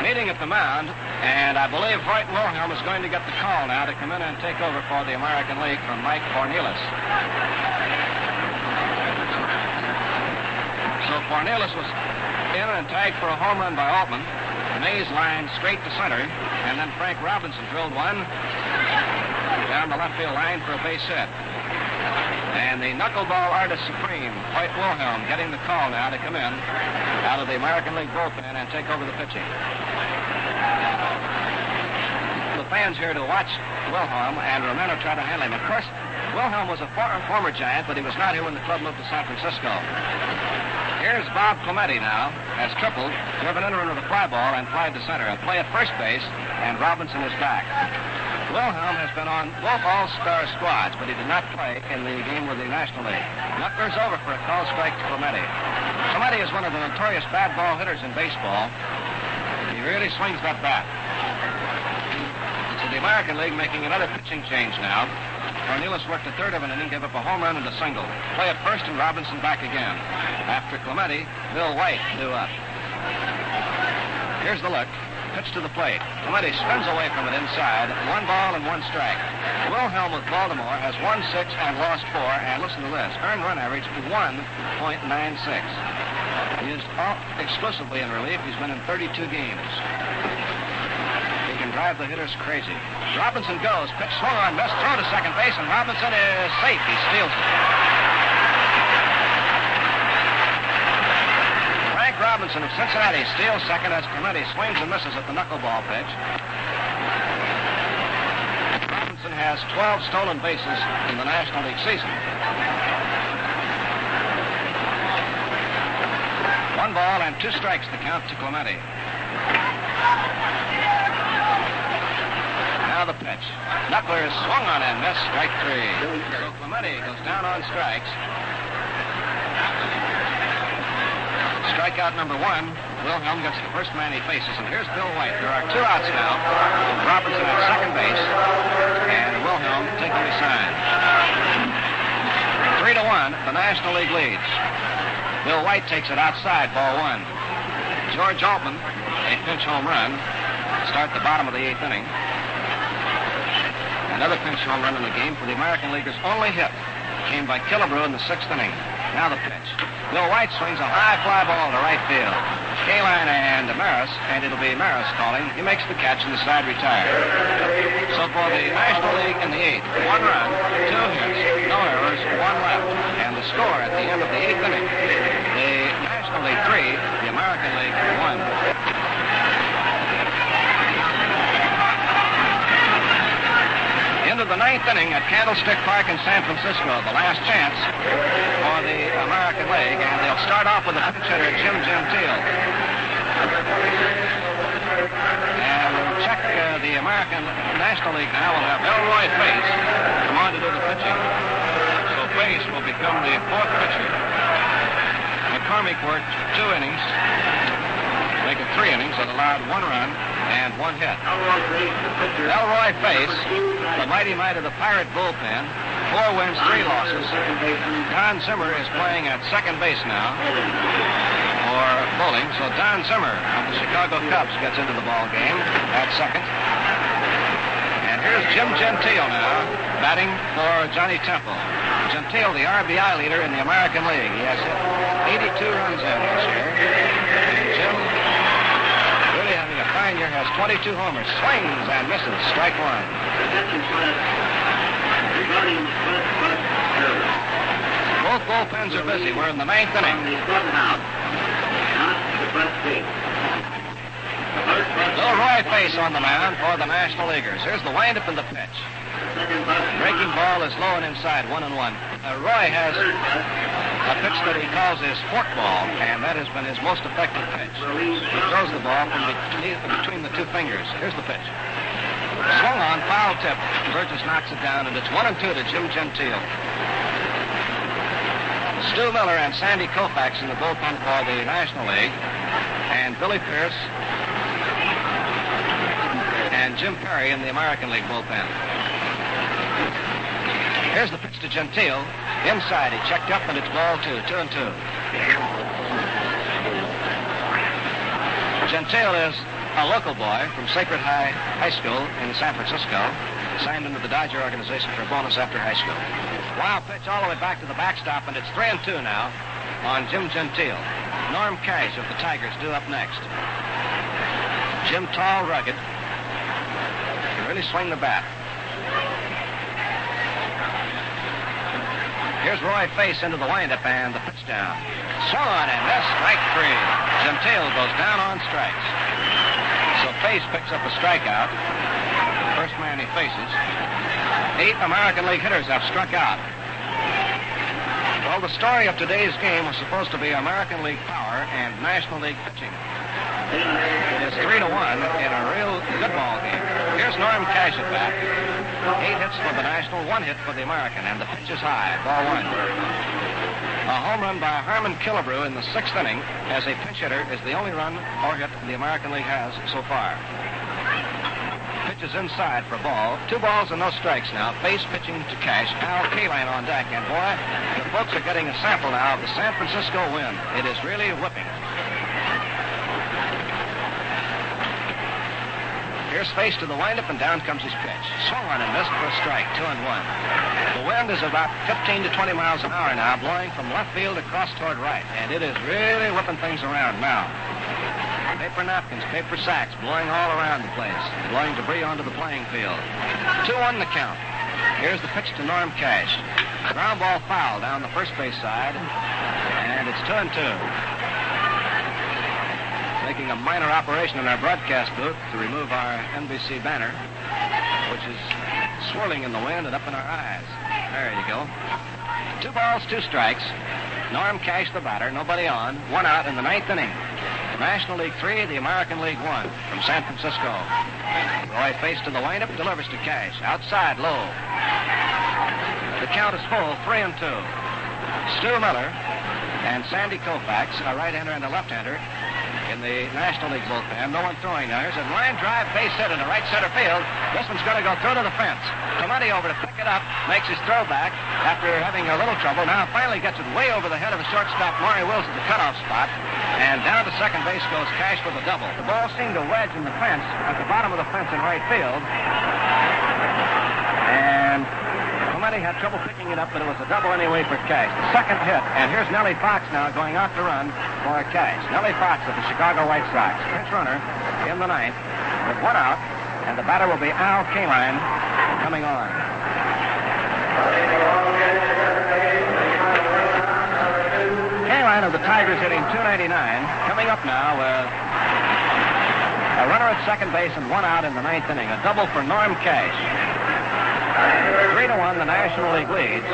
Meeting at the mound, and I believe Hoyt Wilhelm is going to get the call now to come in and take over for the American League from Mike Cornelis. So Cornelis was in and tagged for a home run by Altman. Mays lined straight to center, and then Frank Robinson drilled one down the left field line for a base hit. And the knuckleball artist supreme, Hoyt Wilhelm, getting the call now to come in out of the American League bullpen and take over the pitching. The fans here to watch Wilhelm, and Romano try to handle him. Of course, Wilhelm was a former Giant, but he was not here when the club moved to San Francisco. Here's Bob Clemente now, has tripled, driven in with a fly ball and flied to center. A play at first base, and Robinson is back. Wilhelm has been on both all-star squads, but he did not play in the game with the National League. Knuckler's over for a call strike to Clemente. Clemente is one of the notorious bad ball hitters in baseball. He really swings that bat. So the American League making another pitching change now. Cornelis worked a third of an inning, gave up a home run and a single. Play at first and Robinson back again. After Clemente, Bill White due up. Here's the look. Pitch to the plate. Clemente spins away from it inside. 1 ball and 1 strike. Wilhelm with Baltimore has won 6 and lost 4. And listen to this. Earned run average 1.96. He is exclusively in relief. He's been in 32 games. He can drive the hitters crazy. Robinson goes. Pitch swung on, missed. Throw to second base, and Robinson is safe. He steals it. Frank Robinson of Cincinnati steals second as Clemente swings and misses at the knuckleball pitch. Robinson has 12 stolen bases in the National League season. 1 ball and 2 strikes to count to Clemente. Now the pitch. Knuckler is swung on and missed. Strike 3. So Clemente goes down on strikes. Strikeout number 1. Wilhelm gets the first man he faces, and here's Bill White. There are 2 outs now. Robinson at second base, and Wilhelm taking the sign. 3-1, the National League leads. Bill White takes it outside, ball 1. George Altman, a pinch home run, start the bottom of the 8th inning. Another pinch home run in the game for the American Leaguers' only hit came by Killebrew in the 6th inning. Now the pitch. Bill White swings a high fly ball to right field. Kaline and Maris, and it'll be Maris calling. He makes the catch and the side retired. So for the National League in the 8th, 1 run, 2 hits, no errors, 1 left. And the score at the end of the 8th inning, the National League 3, the American League 1. Into the 9th inning at Candlestick Park in San Francisco, the last chance for the American League, and they'll start off with the pinch hitter, Jim Gentile. And we'll check the American National League now. We'll have Elroy Face come on to do the pitching. So Face will become the 4th pitcher. McCormick worked 2 innings, making 3 innings, that allowed 1 run and 1 hit. Elroy Face, the mighty might of the Pirate bullpen, 4 wins, 3 losses. Don Zimmer is playing at second base now for bowling. So Don Zimmer of the Chicago Cubs gets into the ball game at second. And here's Jim Gentile now, batting for Johnny Temple. Gentile, the RBI leader in the American League. He has hit 82 runs in this year. And Jim, really having a fine year, has 22 homers. Swings and misses. Strike 1. Both bullpens are busy. We're in the 9th inning. Little Roy Face on the mound for the National Leaguers. Here's the windup and the pitch. Breaking ball is low and inside, 1-1. Roy has a pitch that he calls his fork ball, and that has been his most effective pitch. He throws the ball from between the 2 fingers. Here's the pitch. Swung on, foul tip. Burgess knocks it down, and it's 1-2 to Jim Gentile. Stu Miller and Sandy Koufax in the bullpen for the National League, and Billy Pierce and Jim Perry in the American League bullpen. Here's the pitch to Gentile. Inside, he checked up, and it's ball 2, 2-2. Gentile is a local boy from Sacred High School in San Francisco, signed into the Dodger organization for a bonus after high school. Wild pitch all the way back to the backstop, and it's 3-2 now on Jim Gentile. Norm Cash of the Tigers due up next. Jim, tall, rugged, can really swing the bat. Here's Roy Face into the windup and the pitch down. Swung on and missed. Strike 3. Gentile goes down on strikes. So Face picks up a strikeout. First man he faces. 8 American League hitters have struck out. Well, the story of today's game was supposed to be American League power and National League pitching. It is 3-1 in a real good ball game. Here's Norm Cash at bat. 8 hits for the National, 1 hit for the American, and the pitch is high, ball 1. A home run by Harmon Killebrew in the 6th inning as a pinch hitter is the only run or hit the American League has so far. Pitch is inside for a ball. 2 balls and no strikes now. Face pitching to Cash. Al Kaline on deck. And boy, the folks are getting a sample now of the San Francisco wind. It is really whipping. Here's Face to the windup, and down comes his pitch. Swung on and missed for a strike, 2-1. The wind is about 15 to 20 miles an hour now, blowing from left field across toward right, and it is really whipping things around now. Paper napkins, paper sacks blowing all around the place, blowing debris onto the playing field. 2-1 the count. Here's the pitch to Norm Cash. Ground ball foul down the first base side, and it's 2-2. Making a minor operation in our broadcast booth to remove our NBC banner, which is swirling in the wind and up in our eyes. There you go. 2 balls, 2 strikes. Norm Cash, the batter, nobody on. 1 out in the 9th inning. The National League 3, the American League 1 from San Francisco. Roy face to the windup, delivers to Cash. Outside, low. The count is full, 3-2. Stu Miller and Sandy Koufax, a right-hander and a left-hander, in the National League bullpen. No one throwing now. Here's a line drive, base hit in the right center field. This one's going to go through to the fence. Clemente over to pick it up, makes his throw back after having a little trouble. Now finally gets it way over the head of the shortstop, Maury Wills, at the cutoff spot. And down to second base goes Cash with a double. The ball seemed to wedge in the fence, at the bottom of the fence in right field. And Clemente had trouble picking it up, but it was a double anyway for Cash. The second hit, and here's Nellie Fox now going out to run for Cash. Nellie Fox of the Chicago White Sox. Pinch runner in the 9th with 1 out, and the batter will be Al Kaline coming on. Kaline of the Tigers hitting .299, coming up now with a runner at second base and 1 out in the 9th inning. A double for Norm Cash. 3-1, the National League leads.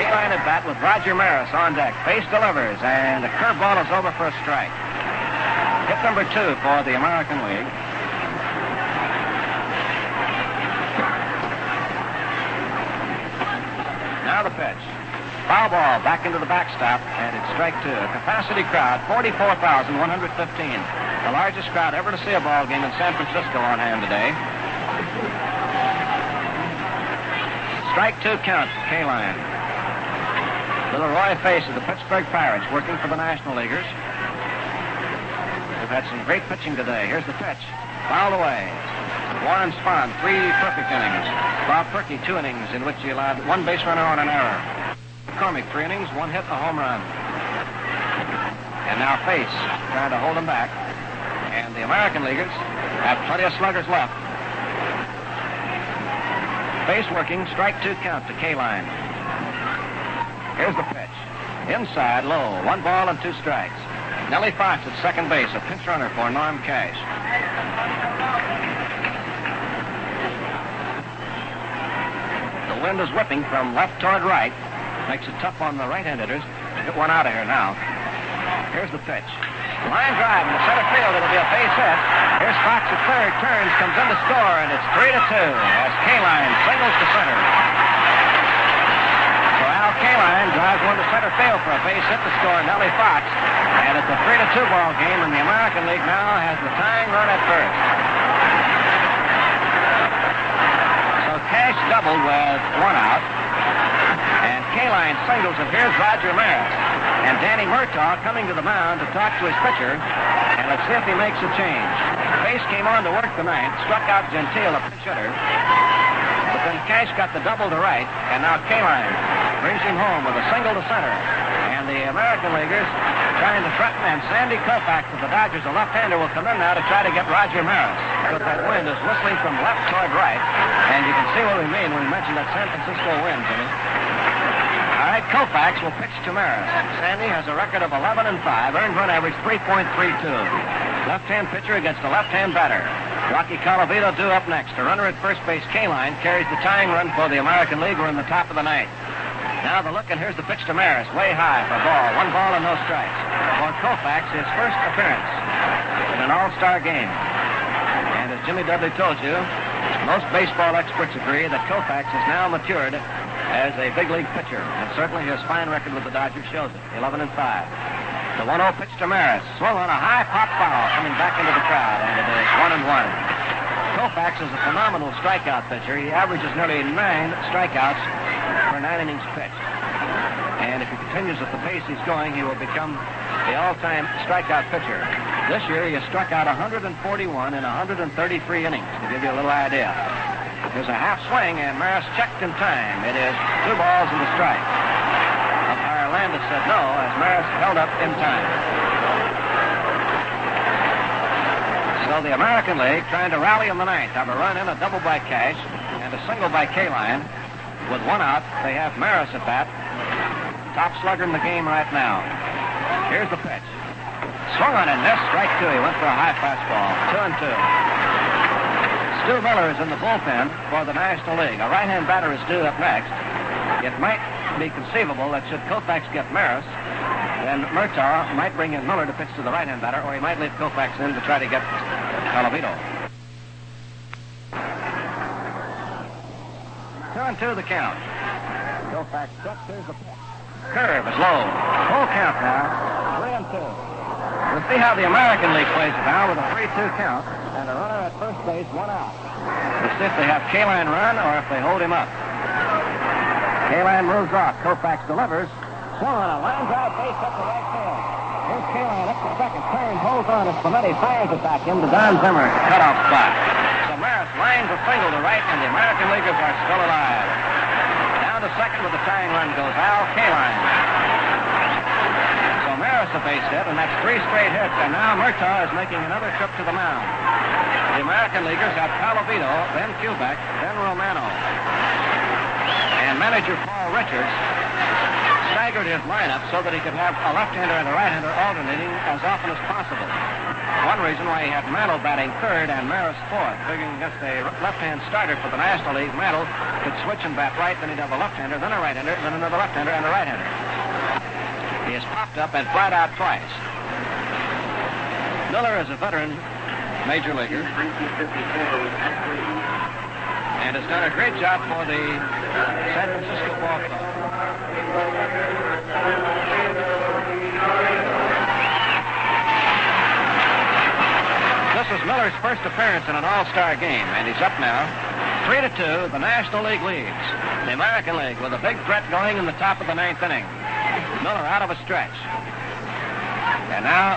Kaline at bat with Roger Maris on deck. Base delivers, and the curveball is over for a strike. Hit number 2 for the American League. Now the pitch. Foul ball back into the backstop, and it's strike 2. Capacity crowd, 44,115. The largest crowd ever to see a ball game in San Francisco on hand today. Strike 2 count, Kaline. Little Roy Face of the Pittsburgh Pirates working for the National Leaguers. They've had some great pitching today. Here's the pitch. Fouled away. Warren Spahn, 3 perfect innings. Bob Perky, 2 innings in which he allowed 1 base runner on an error. McCormick, 3 innings, 1 hit, a home run. And now Face trying to hold him back. And the American Leaguers have plenty of sluggers left. Face working, strike 2 count to Kaline. Here's the pitch. Inside, low, 1 ball and 2 strikes. Nellie Fox at second base, a pinch runner for Norm Cash. The wind is whipping from left toward right. Makes it tough on the right-hand hitters. Get 1 out of here now. Here's the pitch. Line drive in the center field. It'll be a base hit. Here's Fox at third. Turns, comes in to score, and it's 3-2 as Kaline singles to center. So Al Kaline drives one to center field for a base hit to score Nellie Fox. And it's a 3-2 ball game, and the American League now has the tying run at first. So Cash doubled with 1 out. And Kaline singles, and here's Roger Maris. And Danny Murtaugh coming to the mound to talk to his pitcher. And let's see if he makes a change. Face came on to work the 9th, struck out Gentile, a pinch hitter. But then Cash got the double to right, and now Kaline brings him home with a single to center. And the American Leaguers trying to threaten, and Sandy Koufax of the Dodgers, a left-hander, will come in now to try to get Roger Maris. Because that wind is whistling from left toward right. And you can see what we mean when we mention that San Francisco wind, Jimmy. All right, Koufax will pitch to Maris. Sandy has a record of 11-5, earned run average 3.32. Left-hand pitcher against the left-hand batter. Rocky Colavito due up next. A runner at first base, Kaline, carries the tying run for the American League. We're in the top of the 9th. Now the look, and here's the pitch to Maris. Way high for ball. 1 ball and no strikes. For Koufax, his first appearance in an all-star game. And as Jimmy Dudley told you, most baseball experts agree that Koufax has now matured as a big league pitcher. And certainly his fine record with the Dodgers shows it. 11-5. The 1-0 pitch to Maris. Swung on a high pop foul coming back into the crowd, and it is 1-1. Koufax is a phenomenal strikeout pitcher. He averages nearly 9 strikeouts for 9 innings pitched. And if he continues at the pace he's going, he will become the all-time strikeout pitcher. This year, he has struck out 141 in 133 innings, to give you a little idea. There's a half swing, and Maris checked in time. It is 2 balls and a strike. Umpire Landis said no, as Maris held up in time. So the American League, trying to rally in the ninth, have a run in, a double by Cash, and a single by Kaline. With one out, they have Maris at bat. Top slugger in the game right now. Here's the pitch. Swung on and missed. Strike two. He went for a high fastball. 2-2. Stu Miller is in the bullpen for the National League. A right-hand batter is due up next. It might be conceivable that should Koufax get Maris, then Murtaugh might bring in Miller to pitch to the right-hand batter, or he might leave Koufax in to try to get Calavito. 2-2 the count. Koufax steps. Here's the pitch. Curve is low. Full count now. 3-2. We'll see how the American League plays it now with a 3-2 count and a runner at first base, one out. We'll see if they have Kaline run or if they hold him up. Kaline moves off. Koufax delivers. Swung on a line drive base up the right field. Here's Kaline up to second. Turns, holds on as Clemente fires it back into Don Zimmer cutoff spot. So Maris lines a single to right, and the American Leaguers are still alive. Down to second with the tying run goes Al Kaline. So Maris a base hit, and that's 3 straight hits, and now Murtaugh is making another trip to the mound. The American Leaguers have Calavito, then Kubek, then Romano. And manager Paul Richards staggered his lineup so that he could have a left-hander and a right-hander alternating as often as possible. One reason why he had Mantle batting third and Maris fourth, figuring against a left-hand starter for the National League, Mantle could switch and bat right, then he'd have a left-hander, then a right-hander, then another left-hander and a right-hander. He has popped up and flat out twice. Miller is a veteran major leaguer and has done a great job for the San Francisco Ball Club. This is Miller's first appearance in an all-star game, and he's up now. 3-2, the National League leads. The American League with a big threat going in the top of the ninth inning. Miller out of a stretch. And now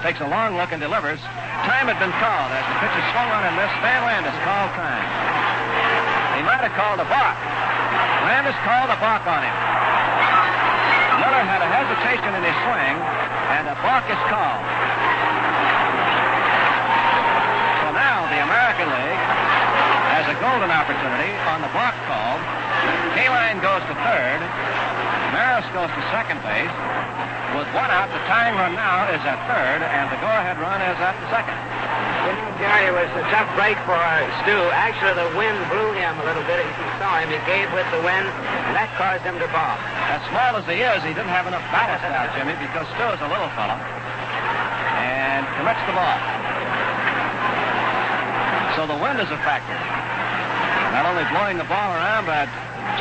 takes a long look and delivers. Time had been called as the pitch is swung on and missed. Van Landis called time. He might have called a balk. Landis called a balk on him. Miller had a hesitation in his swing, and a balk is called. So now the American League has a golden opportunity on the balk call. Kaline goes to third. Maris goes to second base. With one out, the tying run now is at third, and the go-ahead run is at second. Jerry, it was a tough break for Stu. Actually, the wind blew him a little bit. If you saw him, he gave with the wind, and that caused him to balk. As small as he is, he didn't have enough ballast now, Jimmy, because Stu is a little fella. And commits the ball. So the wind is a factor. Not only blowing the ball around, but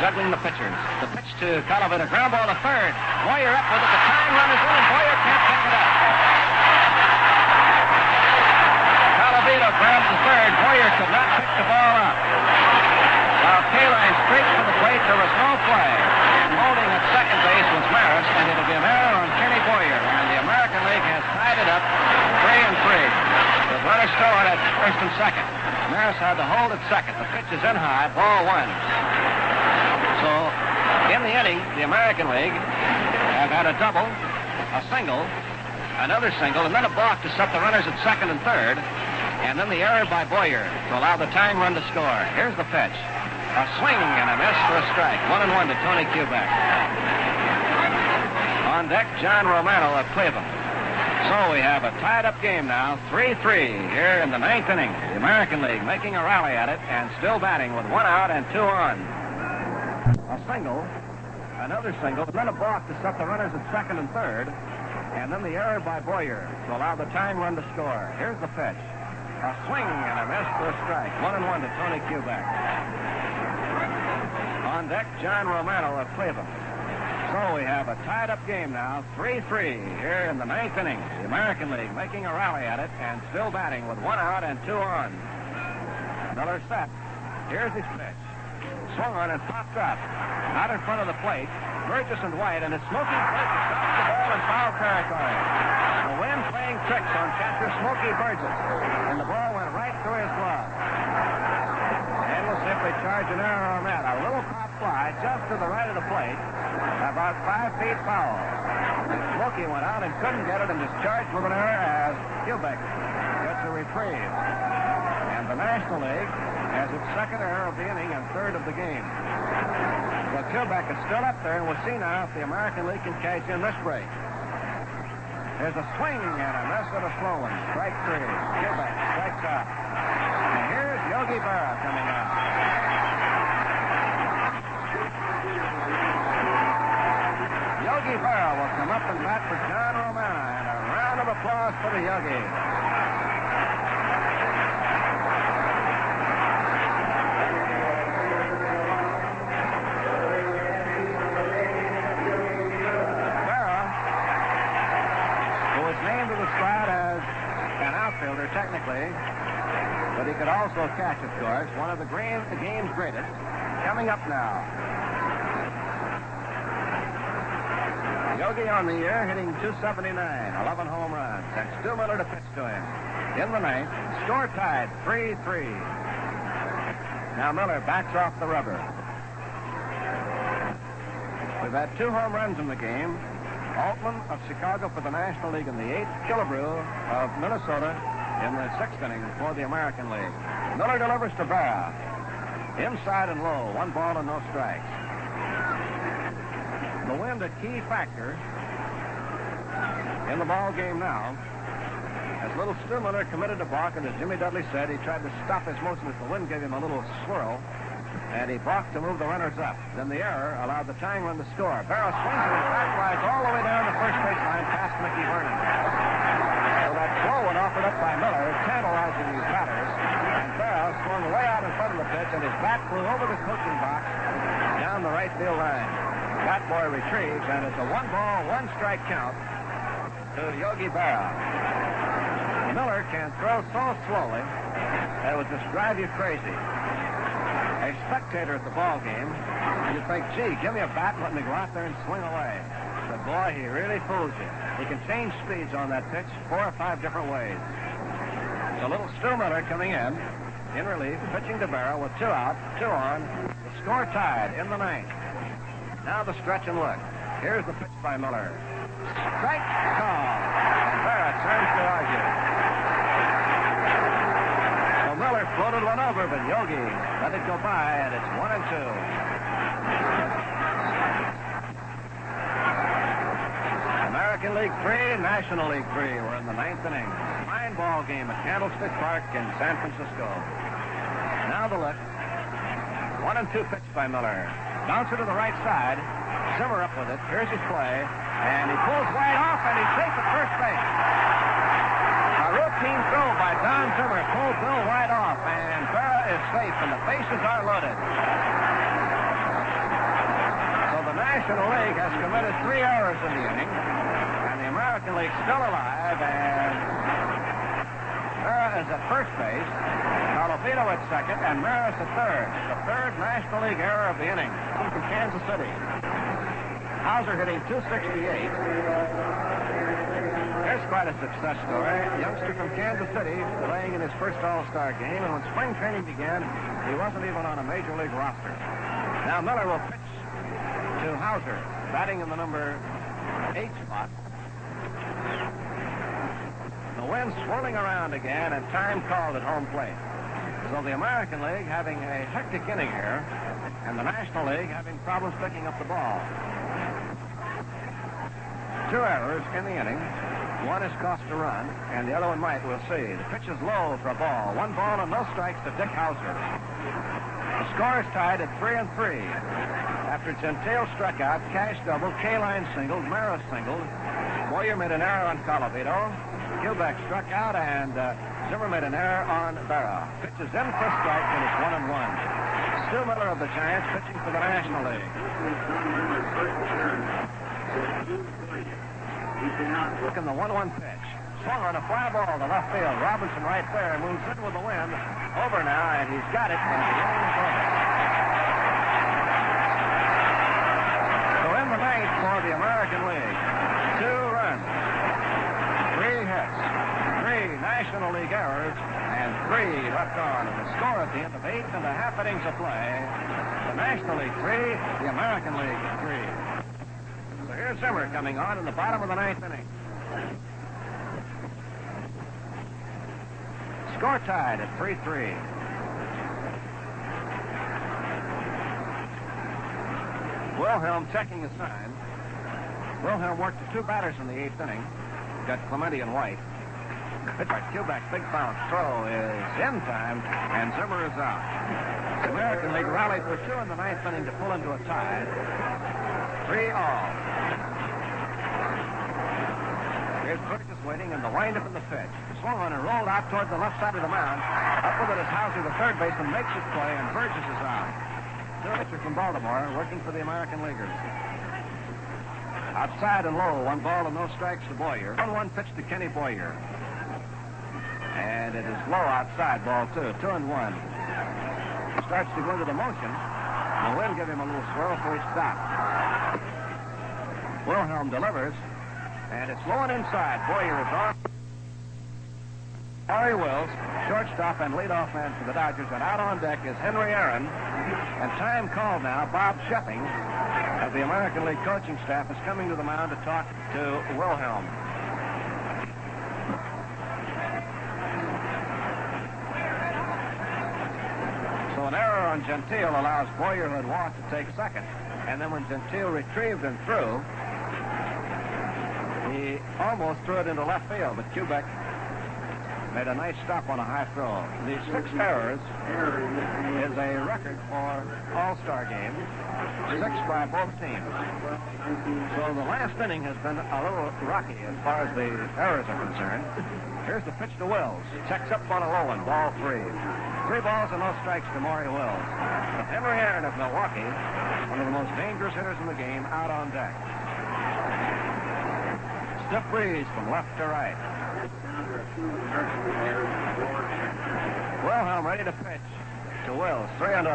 juggling the pitchers. The pitch to Calavito, ground ball to third. Boyer up with it. The tying run is in, and Boyer can't pick it up. Calavito grabs the third. Boyer could not pick the ball up. While Kaline streaked to the plate, there was no play. Holding at second base was Maris, and it'll be an error on Kenny Boyer. And the American League has tied it up 3-3. With runners still on at first and second. Maris had to hold at second. The pitch is in high. Ball one. So, in the inning, the American League have had a double, a single, another single, and then a balk to set the runners at second and third, and then the error by Boyer to allow the tying run to score. Here's the pitch. A swing and a miss for a strike. 1-1 to Tony Kubek. On deck, John Romano of Cleveland. So we have a tied-up game now, 3-3 here in the ninth inning. The American League making a rally at it and still batting with 1 out and 2 on. A single, another single, and then a balk to set the runners at second and third, and then the error by Boyer to allow the tying run to score. Here's the pitch. A swing and a miss for a strike. 1-1 to Tony Kubek. On deck, John Romano of Cleveland. So we have a tied-up game now, 3-3 here in the ninth inning. The American League making a rally at it and still batting with 1 out and 2 on. Miller set. Here's his pitch. Swung on and popped up. Out in front of the plate, Burgess and White, and it's Smokey Burgess stops the ball in foul territory. The wind playing tricks on catcher Smokey Burgess, and the ball went right through his glove. And we'll see if they charge an error on that. A little pop fly just to the right of the plate, about 5 feet foul. Yogi went out and couldn't get it and discharged with an error as Quebec gets a reprieve. And the National League has its second error of the inning and third of the game. So Quebec is still up there, and we'll see now if the American League can cash in this break. There's a swing and a miss at a slow one. Strike three. Quebec strikes out. And here's Yogi Berra coming out. Yogi Berra will come up and bat for John Romana, and a round of applause for the Yogi. Berra, who was named to the squad as an outfielder technically, but he could also catch, of course, one of the game's greatest, coming up now. Yogi on the year, hitting .279, 11 home runs, and Stu Miller to pitch to him. In the ninth, score tied, 3-3. Now Miller backs off the rubber. We've had 2 home runs in the game. Altman of Chicago for the National League in the 8th, Killebrew of Minnesota in the 6th inning for the American League. Miller delivers to Berra. Inside and low, 1 ball and no strikes. The wind a key factor in the ball game now. As little Stu Miller committed to balk, and as Jimmy Dudley said, he tried to stop his motion as the wind gave him a little swirl, and he balked to move the runners up. Then the error allowed the tying run to score. Berra swings and his bat flies all the way down the first baseline past Mickey Vernon. So that slow one offered up by Miller, tantalizing these batters, and Berra swung way out in front of the pitch, and his bat flew over the coaching box down the right field line. Bat boy retrieves, and it's a 1-ball, 1-strike count to Yogi Berra. Miller can throw so slowly that it would just drive you crazy. A spectator at the ball game, you'd think, gee, give me a bat and let me go out there and swing away. But boy, he really fools you. He can change speeds on that pitch 4 or 5 different ways. So little Stu Miller coming in relief, pitching to Berra with 2 out, 2 on. The score tied in the 9th. Now the stretch and look. Here's the pitch by Miller. Strike call. And Berra turns to argue. So Miller floated one over, but Yogi let it go by, and it's 1-2. American League 3, National League 3. We're in the 9th inning. Fine ball game at Candlestick Park in San Francisco. Now the look. 1-2 pitch by Miller. Bouncer to the right side. Zimmer up with it. Here's his play. And he pulls wide off, and he's safe at first base. A routine throw by Don Zimmer pulled Bill wide off, and Berra is safe, and the bases are loaded. So the National League has committed 3 errors in the inning, and the American League still alive, and Berra is at first base. Carlovito at second, and Maris at third. The third National League error of the inning from Kansas City. Hauser hitting .268. There's quite a success story. A youngster from Kansas City playing in his first All-Star game, and when spring training began, he wasn't even on a Major League roster. Now Miller will pitch to Hauser, batting in the number 8 spot. The wind swirling around again, and time called at home plate. So the American League having a hectic inning here, and the National League having problems picking up the ball. 2 errors in the inning. One has cost a run, and the other one might. We'll see. The pitch is low for a ball. 1 ball and no strikes to Dick Hauser. The score is tied at 3-3. After Gentile struck out, Cash doubled, Kaline singled, Maris singled. Boyer made an error on Carlovito. Quebec struck out, and Zimmer made an error on Berra. Pitch is in for strike, and it's 1-1. Stu Miller of the Giants pitching for the National League. Look in the 1-1 pitch. Swung on a fly ball to left field. Robinson right there moves in with the wind. Over now, and he's got it, and the game is over. So in the 9th for the American League, 2 runs, 3 hits, 3 National League errors, and 3 left on. And the score at the end of 8.5 innings of play, the National League 3, the American League 3. So here here's Zimmer coming on in the bottom of the ninth inning. Score tied at 3-3. Wilhelm checking the sign. Wilhelm worked the two batters in the eighth inning. Got Clemente and White. Pitch by Kubek, big bounce. Throw is in time, and Zimmer is out. The American League rallied for two in the ninth inning to pull into a tie. 3-all. Here's Burgess waiting, and the windup in the pitch. Swung on and rolled out toward the left side of the mound. Up with it is Hauser, the third baseman, makes his play, and Burgess is out. New pitcher from Baltimore, working for the American Leaguers. Outside and low, 1 ball and no strikes to Boyer. 1-1 pitch to Kenny Boyer. And it is low outside, ball 2, 2-1. Starts to go into the motion. The wind give him a little swirl before he stops. Wilhelm delivers. And it's low and inside. Boyer is on. Harry Wills, shortstop and leadoff man for the Dodgers, and out on deck is Henry Aaron. And time called now. Bob Sheffing of the American League coaching staff is coming to the mound to talk to Wilhelm. So an error on Gentile allows Boyer, who had walked, to take second. And then when Gentile retrieved and threw, he almost threw it into left field, but Kubek made a nice stop on a high throw. The 6 errors is a record for All-Star game. 6 by both teams. So the last inning has been a little rocky as far as the errors are concerned. Here's the pitch to Wills. Checks up on a low one, ball 3. 3 balls and no strikes to Maury Wills. But Henry Aaron of Milwaukee, one of the most dangerous hitters in the game, out on deck. Stiff breeze from left to right. Wilhelm ready to pitch to Wills, 3-0.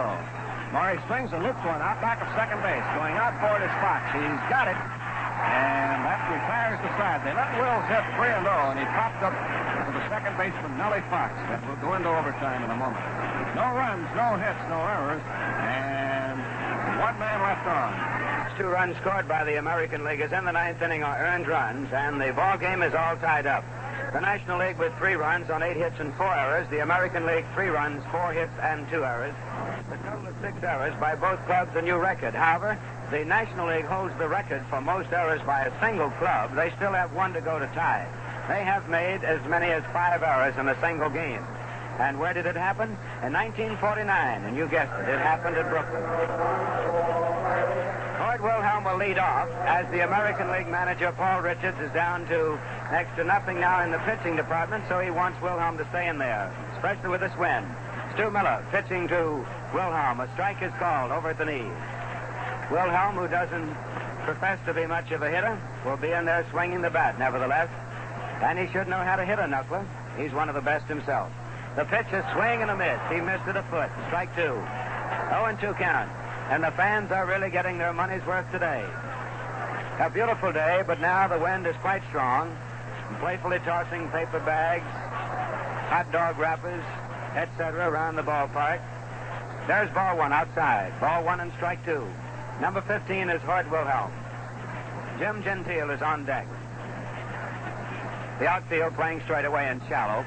Maury swings and loops one out back of second base. Going out forward is Fox. He's got it. And that retires the side. They let Wills hit 3-0, and he popped up to the second baseman, Nellie Fox. That will go into overtime in a moment. No runs, no hits, no errors, and 1 man left on. 2 runs scored by the American Leaguers in the ninth inning are earned runs, and the ball game is all tied up. The National League with 3 runs on 8 hits and 4 errors. The American League 3 runs, 4 hits and 2 errors. The total of 6 errors by both clubs, a new record. However, the National League holds the record for most errors by a single club. They still have 1 to go to tie. They have made as many as 5 errors in a single game. And where did it happen? In 1949, and you guessed it, it happened in Brooklyn. Hoyt Wilhelm will lead off as the American League manager, Paul Richards, is down to next to nothing now in the pitching department, so he wants Wilhelm to stay in there, especially with this wind. Stu Miller pitching to Wilhelm. A strike is called over at the knee. Wilhelm, who doesn't profess to be much of a hitter, will be in there swinging the bat, nevertheless. And he should know how to hit a knuckler. He's one of the best himself. The pitch is swing and a miss. He missed it a foot. Strike 2. 0-2 count. And the fans are really getting their money's worth today. A beautiful day, but now the wind is quite strong. Playfully tossing paper bags, hot dog wrappers, etc. around the ballpark. There's ball 1 outside. Ball 1 and strike 2. Number 15 is Hoyt Wilhelm. Jim Gentile is on deck. The outfield playing straight away and shallow.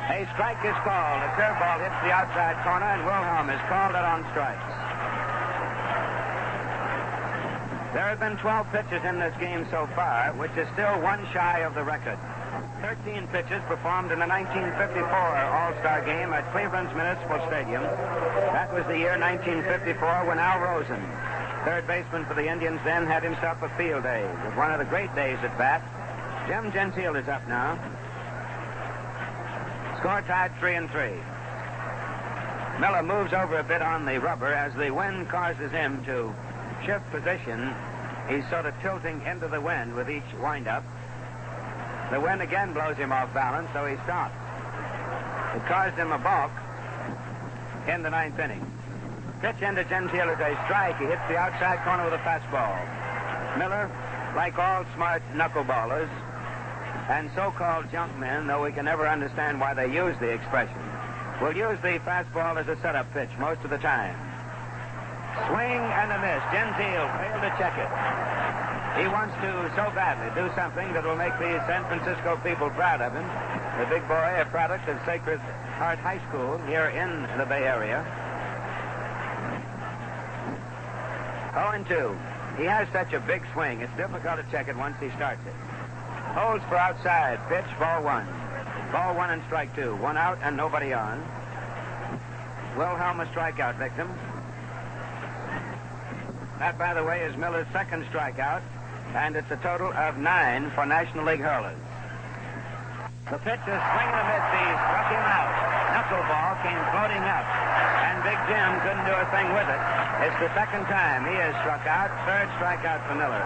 A strike is called. A curveball hits the outside corner, and Wilhelm is called out on strikes. There have been 12 pitches in this game so far, which is still 1 shy of the record. 13 pitches performed in the 1954 All-Star game at Cleveland's Municipal Stadium. That was the year 1954 when Al Rosen, third baseman for the Indians, then had himself a field day. It was one of the great days at bat. Jim Gentile is up now. Score tied 3-3. Miller moves over a bit on the rubber as the wind causes him to shift position. He's sort of tilting into the wind with each windup. The wind again blows him off balance, so he stops. It caused him a balk in the ninth inning. Pitch into Gentile is a strike. He hits the outside corner with a fastball. Miller, like all smart knuckleballers and so-called junk men, though we can never understand why they use the expression, will use the fastball as a setup pitch most of the time. Swing and a miss. Gentile failed to check it. He wants to so badly do something that will make the San Francisco people proud of him. The big boy, a product of Sacred Heart High School here in the Bay Area. 0-2. He has such a big swing, it's difficult to check it once he starts it. Holds for outside, pitch, ball one. Ball one and strike two. One out and nobody on. Wilhelm a strikeout victim. That, by the way, is Miller's second strikeout, and it's a total of 9 for National League hurlers. The pitch is swing and a miss. He struck him out. Knuckleball came floating up, and Big Jim couldn't do a thing with it. It's the second time he has struck out. Third strikeout for Miller.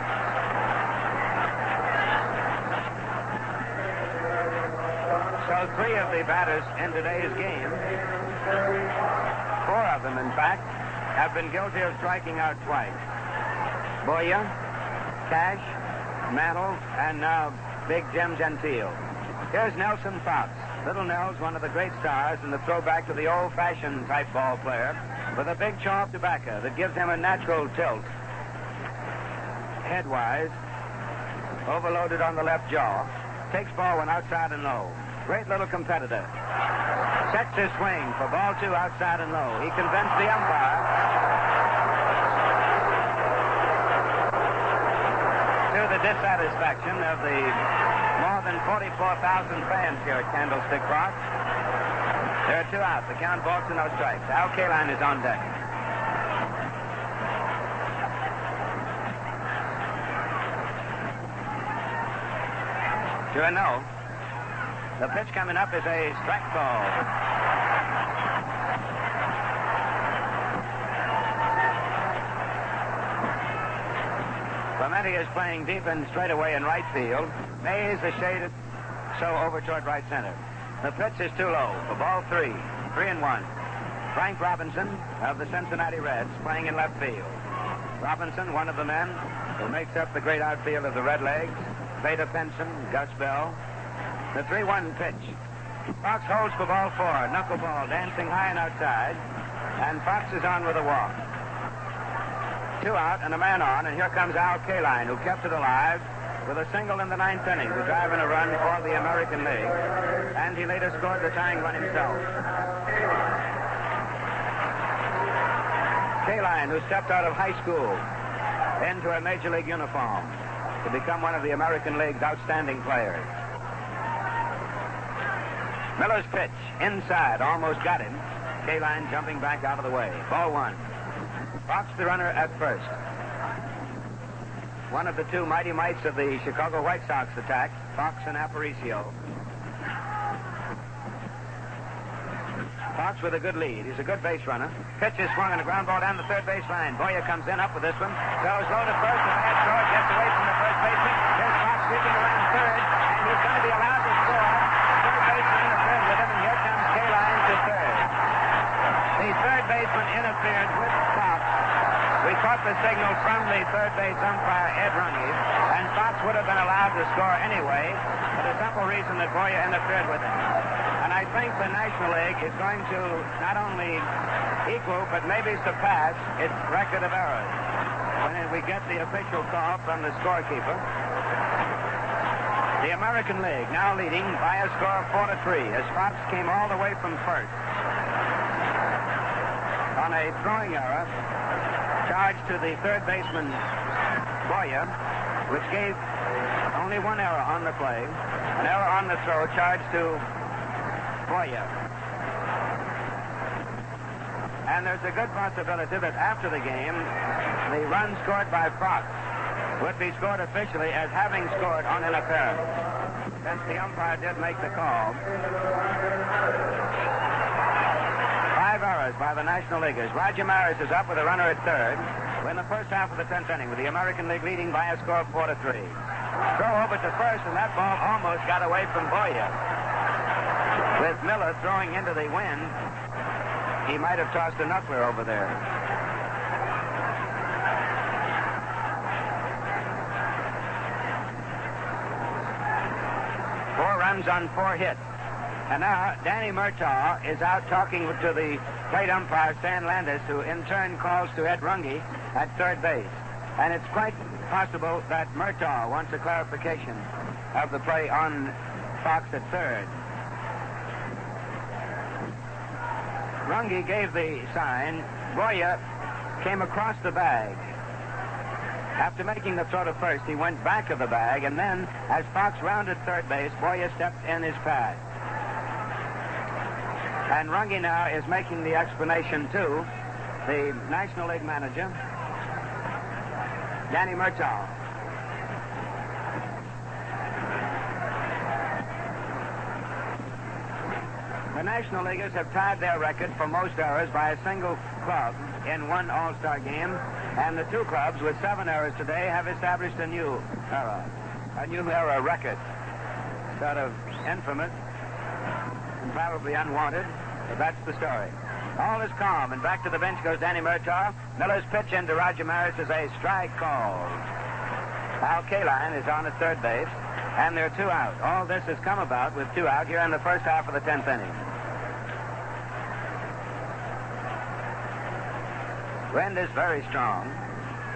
So 3 of the batters in today's game, 4 of them, in fact, have been guilty of striking out twice. Boya, Cash, Mantle, and now Big Jim Gentile. Here's Nelson Fox. Little Nels, one of the great stars, and the throwback to the old-fashioned type ball player, with a big chaw of tobacco that gives him a natural tilt. Headwise, overloaded on the left jaw. Takes ball one outside and low. Great little competitor. Sets his swing for ball 2 outside and low. He convinced the umpire to the dissatisfaction of the more than 44,000 fans here at Candlestick Park. There are 2 out. The count, balls to no strikes. Al Kaline is on deck. Sure no. The pitch coming up is a strike ball. Clemente is playing deep and straight away in right field. Mays is shaded so over toward right center. The pitch is too low for ball 3. 3-1. Frank Robinson of the Cincinnati Reds playing in left field. Robinson, one of the men who makes up the great outfield of the Redlegs. Veda Penson, Gus Bell. The 3-1 pitch. Fox holds for ball 4. Knuckleball dancing high and outside. And Fox is on with a walk. 2 out and a man on, and here comes Al Kaline, who kept it alive with a single in the 9th inning to drive in a run for the American League. And he later scored the tying run himself. Kaline, who stepped out of high school into a Major League uniform to become one of the American League's outstanding players. Miller's pitch, inside, almost got him. Kaline jumping back out of the way. Ball 1. Fox the runner at first. One of the 2 mighty mites of the Chicago White Sox attack, Fox and Aparicio. Fox with a good lead. He's a good base runner. Pitch is swung on a ground ball down the third base line. Boya comes in up with this one. Goes low to first. The bad throw gets away from the first baseman. Here's Fox sweeping around third, and he's going to be allowed to score. Third baseman interfered with him, and here comes Kaline to third. The third baseman interfered with Fox. We caught the signal from the third base umpire, Ed Runge, and Fox would have been allowed to score anyway for the simple reason that Boya interfered with him. And I think the National League is going to not only equal, but maybe surpass its record of errors when we get the official call from the scorekeeper. The American League now leading by a score of 4-3 as Fox came all the way from first on a throwing error charged to the third baseman, Boya, which gave only one error on the play, an error on the throw charged to Boya. And there's a good possibility that after the game, the run scored by Fox would be scored officially as having scored on interference, since the umpire did make the call. 5 errors by the National Leaguers. Roger Maris is up with a runner at third. We're in the first half of the 10th inning with the American League leading by a score of 4-3. Throw over to first, and that ball almost got away from Boya. With Miller throwing into the wind, he might have tossed a knuckler over there. Four runs on 4 hits. And now Danny Murtaugh is out talking to the plate umpire, Stan Landis, who in turn calls to Ed Runge at third base. And it's quite possible that Murtaugh wants a clarification of the play on Fox at third. Runge gave the sign. Boyer came across the bag. After making the throw to first, he went back of the bag, and then, as Fox rounded third base, Boyer stepped in his pad. And Runge now is making the explanation to the National League manager, Danny Murtaugh. The National Leaguers have tied their record for most errors by a single club in one All-Star game, and the two clubs with 7 errors today have established a new error record. Sort of infamous and probably unwanted, but that's the story. All is calm, and back to the bench goes Danny Murtaugh. Miller's pitch into Roger Maris is a strike called. Al Kaline is on at third base, and there are 2 out. All this has come about with 2 out here in the first half of the 10th inning. Wind is very strong.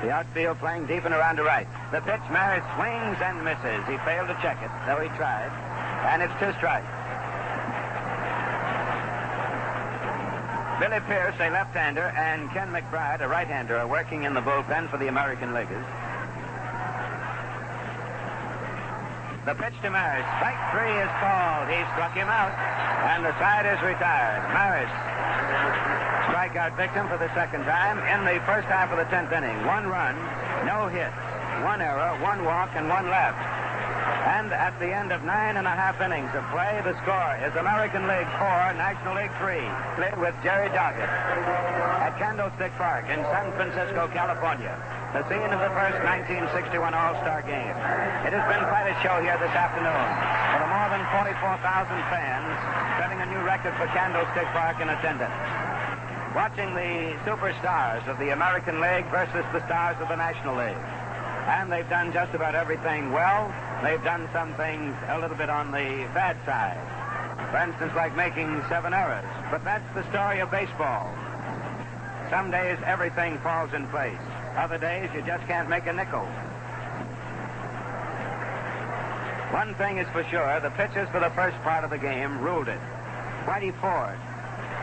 The outfield playing deep and around to right. The pitch, Maris swings and misses. He failed to check it, though he tried. And it's 2 strikes. Billy Pierce, a left-hander, and Ken McBride, a right-hander, are working in the bullpen for the American Leaguers. The pitch to Maris. Strike 3 is called. He struck him out, and the side is retired. Maris, strikeout victim for the second time in the first half of the 10th inning. 1 run, no hits, 1 error, 1 walk, and 1 left. And at the end of 9.5 innings of play, the score is American League 4, National League 3, with Jerry Doggett at Candlestick Park in San Francisco, California, the scene of the first 1961 All-Star game. It has been quite a show here this afternoon, with more than 44,000 fans setting a new record for Candlestick Park in attendance. Watching the superstars of the American League versus the stars of the National League. And they've done just about everything well. They've done some things a little bit on the bad side. For instance, like making 7 errors. But that's the story of baseball. Some days everything falls in place. Other days you just can't make a nickel. One thing is for sure, the pitchers for the first part of the game ruled it. Whitey Ford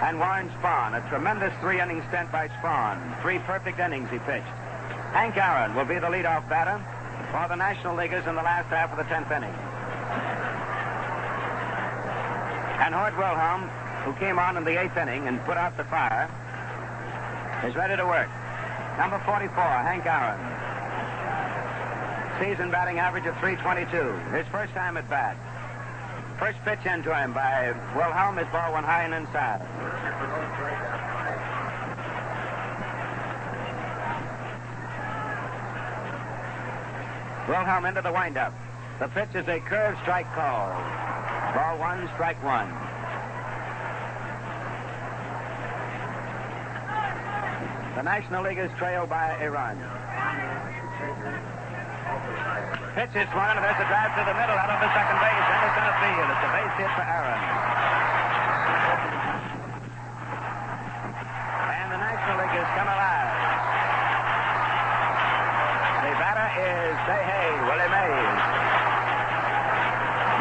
and Warren Spahn, a tremendous 3-inning stint by Spahn. 3 perfect innings he pitched. Hank Aaron will be the leadoff batter for the National Leaguers in the last half of the 10th inning. And Hort Wilhelm, who came on in the 8th inning and put out the fire, is ready to work. Number 44, Hank Aaron. Season batting average of .322. His first time at bat. First pitch into him by Wilhelm. His ball went high and inside. Wilhelm into the windup. The pitch is a curved strike call. Ball 1, strike 1. The National Leaguers trail by a run. Pitch is swung, and there's a drive to the middle out of the second base into center field. It's a base hit for Aaron. And the National Leaguers come alive. The batter is, say hey, Willie Mays.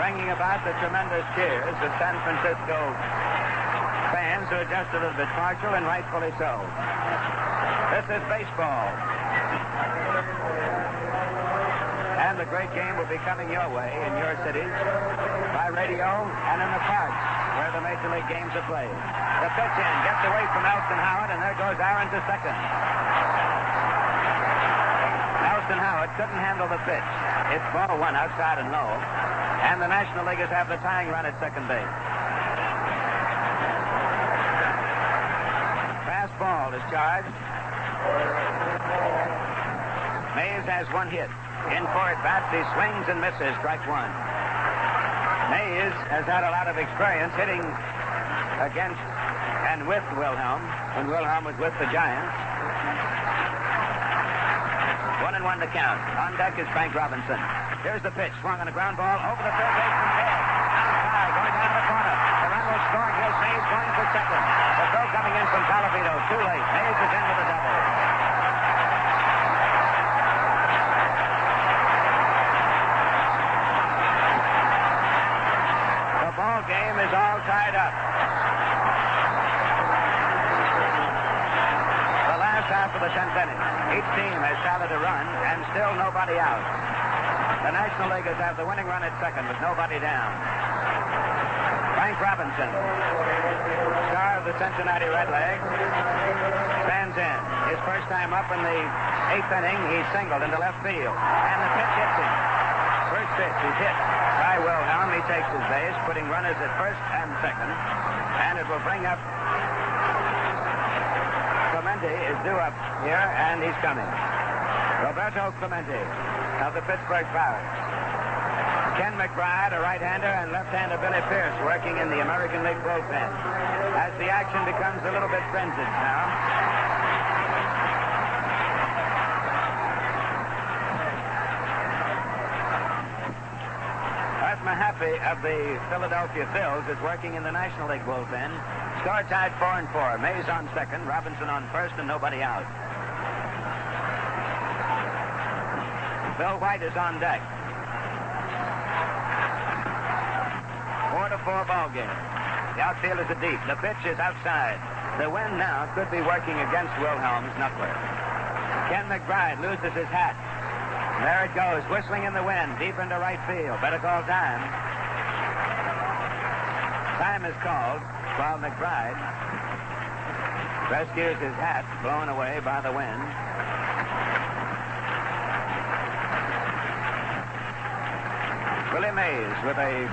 Bringing about the tremendous cheers of San Francisco fans who are just a little bit partial, and rightfully so. This is baseball. And the great game will be coming your way in your cities by radio and in the parks where the Major League games are played. The pitch in gets away from Elston Howard, and there goes Aaron to second. Elston Howard couldn't handle the pitch. It's ball 1 outside and low, and the National Leaguers have the tying run at second base. Fastball is charged. Mays has 1 hit. In for at bats, he swings and misses. Strike 1. Mays has had a lot of experience hitting against and with Wilhelm when Wilhelm was with the Giants. 1-1 to count. On deck is Frank Robinson. Here's the pitch. Swung on a ground ball over the third baseman's head. Outside, going down the corner. The run will score. Here's Mays going for second. The throw coming in from Talavito. Too late. Mays is in with a double. the 10th inning. Each team has started a run, and still nobody out. The National Leaguers have the winning run at second with nobody down. Frank Robinson, star of the Cincinnati Redlegs, stands in. His first time up in the 8th inning, he's singled into left field. And the pitch hits him. First pitch is hit by Wilhelm. He takes his base, putting runners at first and second. And it will bring up Clemente is due up here, and he's coming. Roberto Clemente of the Pittsburgh Pirates. Ken McBride, a right-hander, and left-hander Billy Pierce working in the American League bullpen. As the action becomes a little bit frenzied now. Art Mahaffey of the Philadelphia Phils is working in the National League bullpen. Score tied 4-4. Mays on second, Robinson on first, and nobody out. Bill White is on deck. 4-4 ball game. The outfield is deep. The pitch is outside. The wind now could be working against Wilhelm's knuckler. Ken McBride loses his hat. There it goes, whistling in the wind, deep into right field. Better call time. Time is called while McBride rescues his hat, blown away by the wind. Willie Mays with a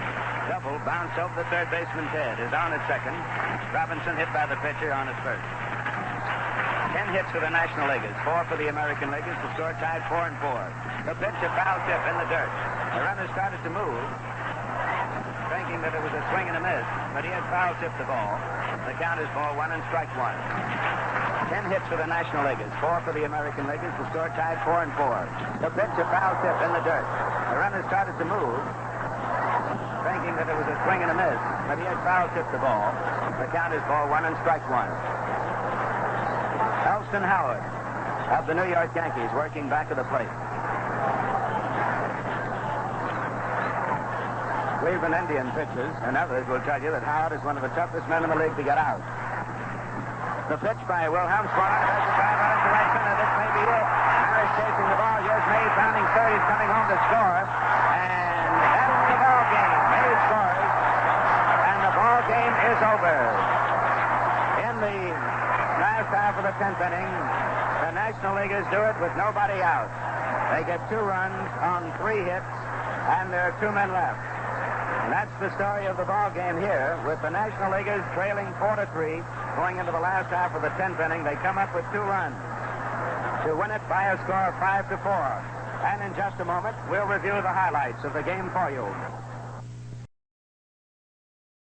double bounce over the third baseman's head is on at second. Robinson hit by the pitcher on at first. 10 hits for the National Leaguers, 4 for the American Leaguers. The score tied 4-4. The pitch, a foul tip in the dirt. The runner started to move, thinking that it was a swing and a miss, but he had foul tipped the ball. The count is ball 1 and strike 1. 10 hits for the National Leaguers, 4 for the American Leaguers. The score tied 4-4. The pitch, a foul tip in the dirt. The runner started to move, thinking that it was a swing and a miss, but he had foul tipped the ball. The count is ball 1 and strike 1. Elston Howard of the New York Yankees working back of the plate. Cleveland Indian pitchers and others will tell you that Howard is one of the toughest men in the league to get out. The pitch by Wilhelm swung on. There's a drive out to right center. This may be it. Harris chasing the ball. Here's Mays pounding third. He's coming home to score. And that's the ball game. Mays scores. And the ball game is over. In the last half of the 10th inning, the National Leaguers do it with nobody out. They get 2 runs on 3 hits, and there are 2 men left. And that's the story of the ball game here, with the National Leaguers trailing 4-3. Going into the last half of the 10th inning, they come up with 2 runs to win it by a score of 5-4. And in just a moment, we'll review the highlights of the game for you.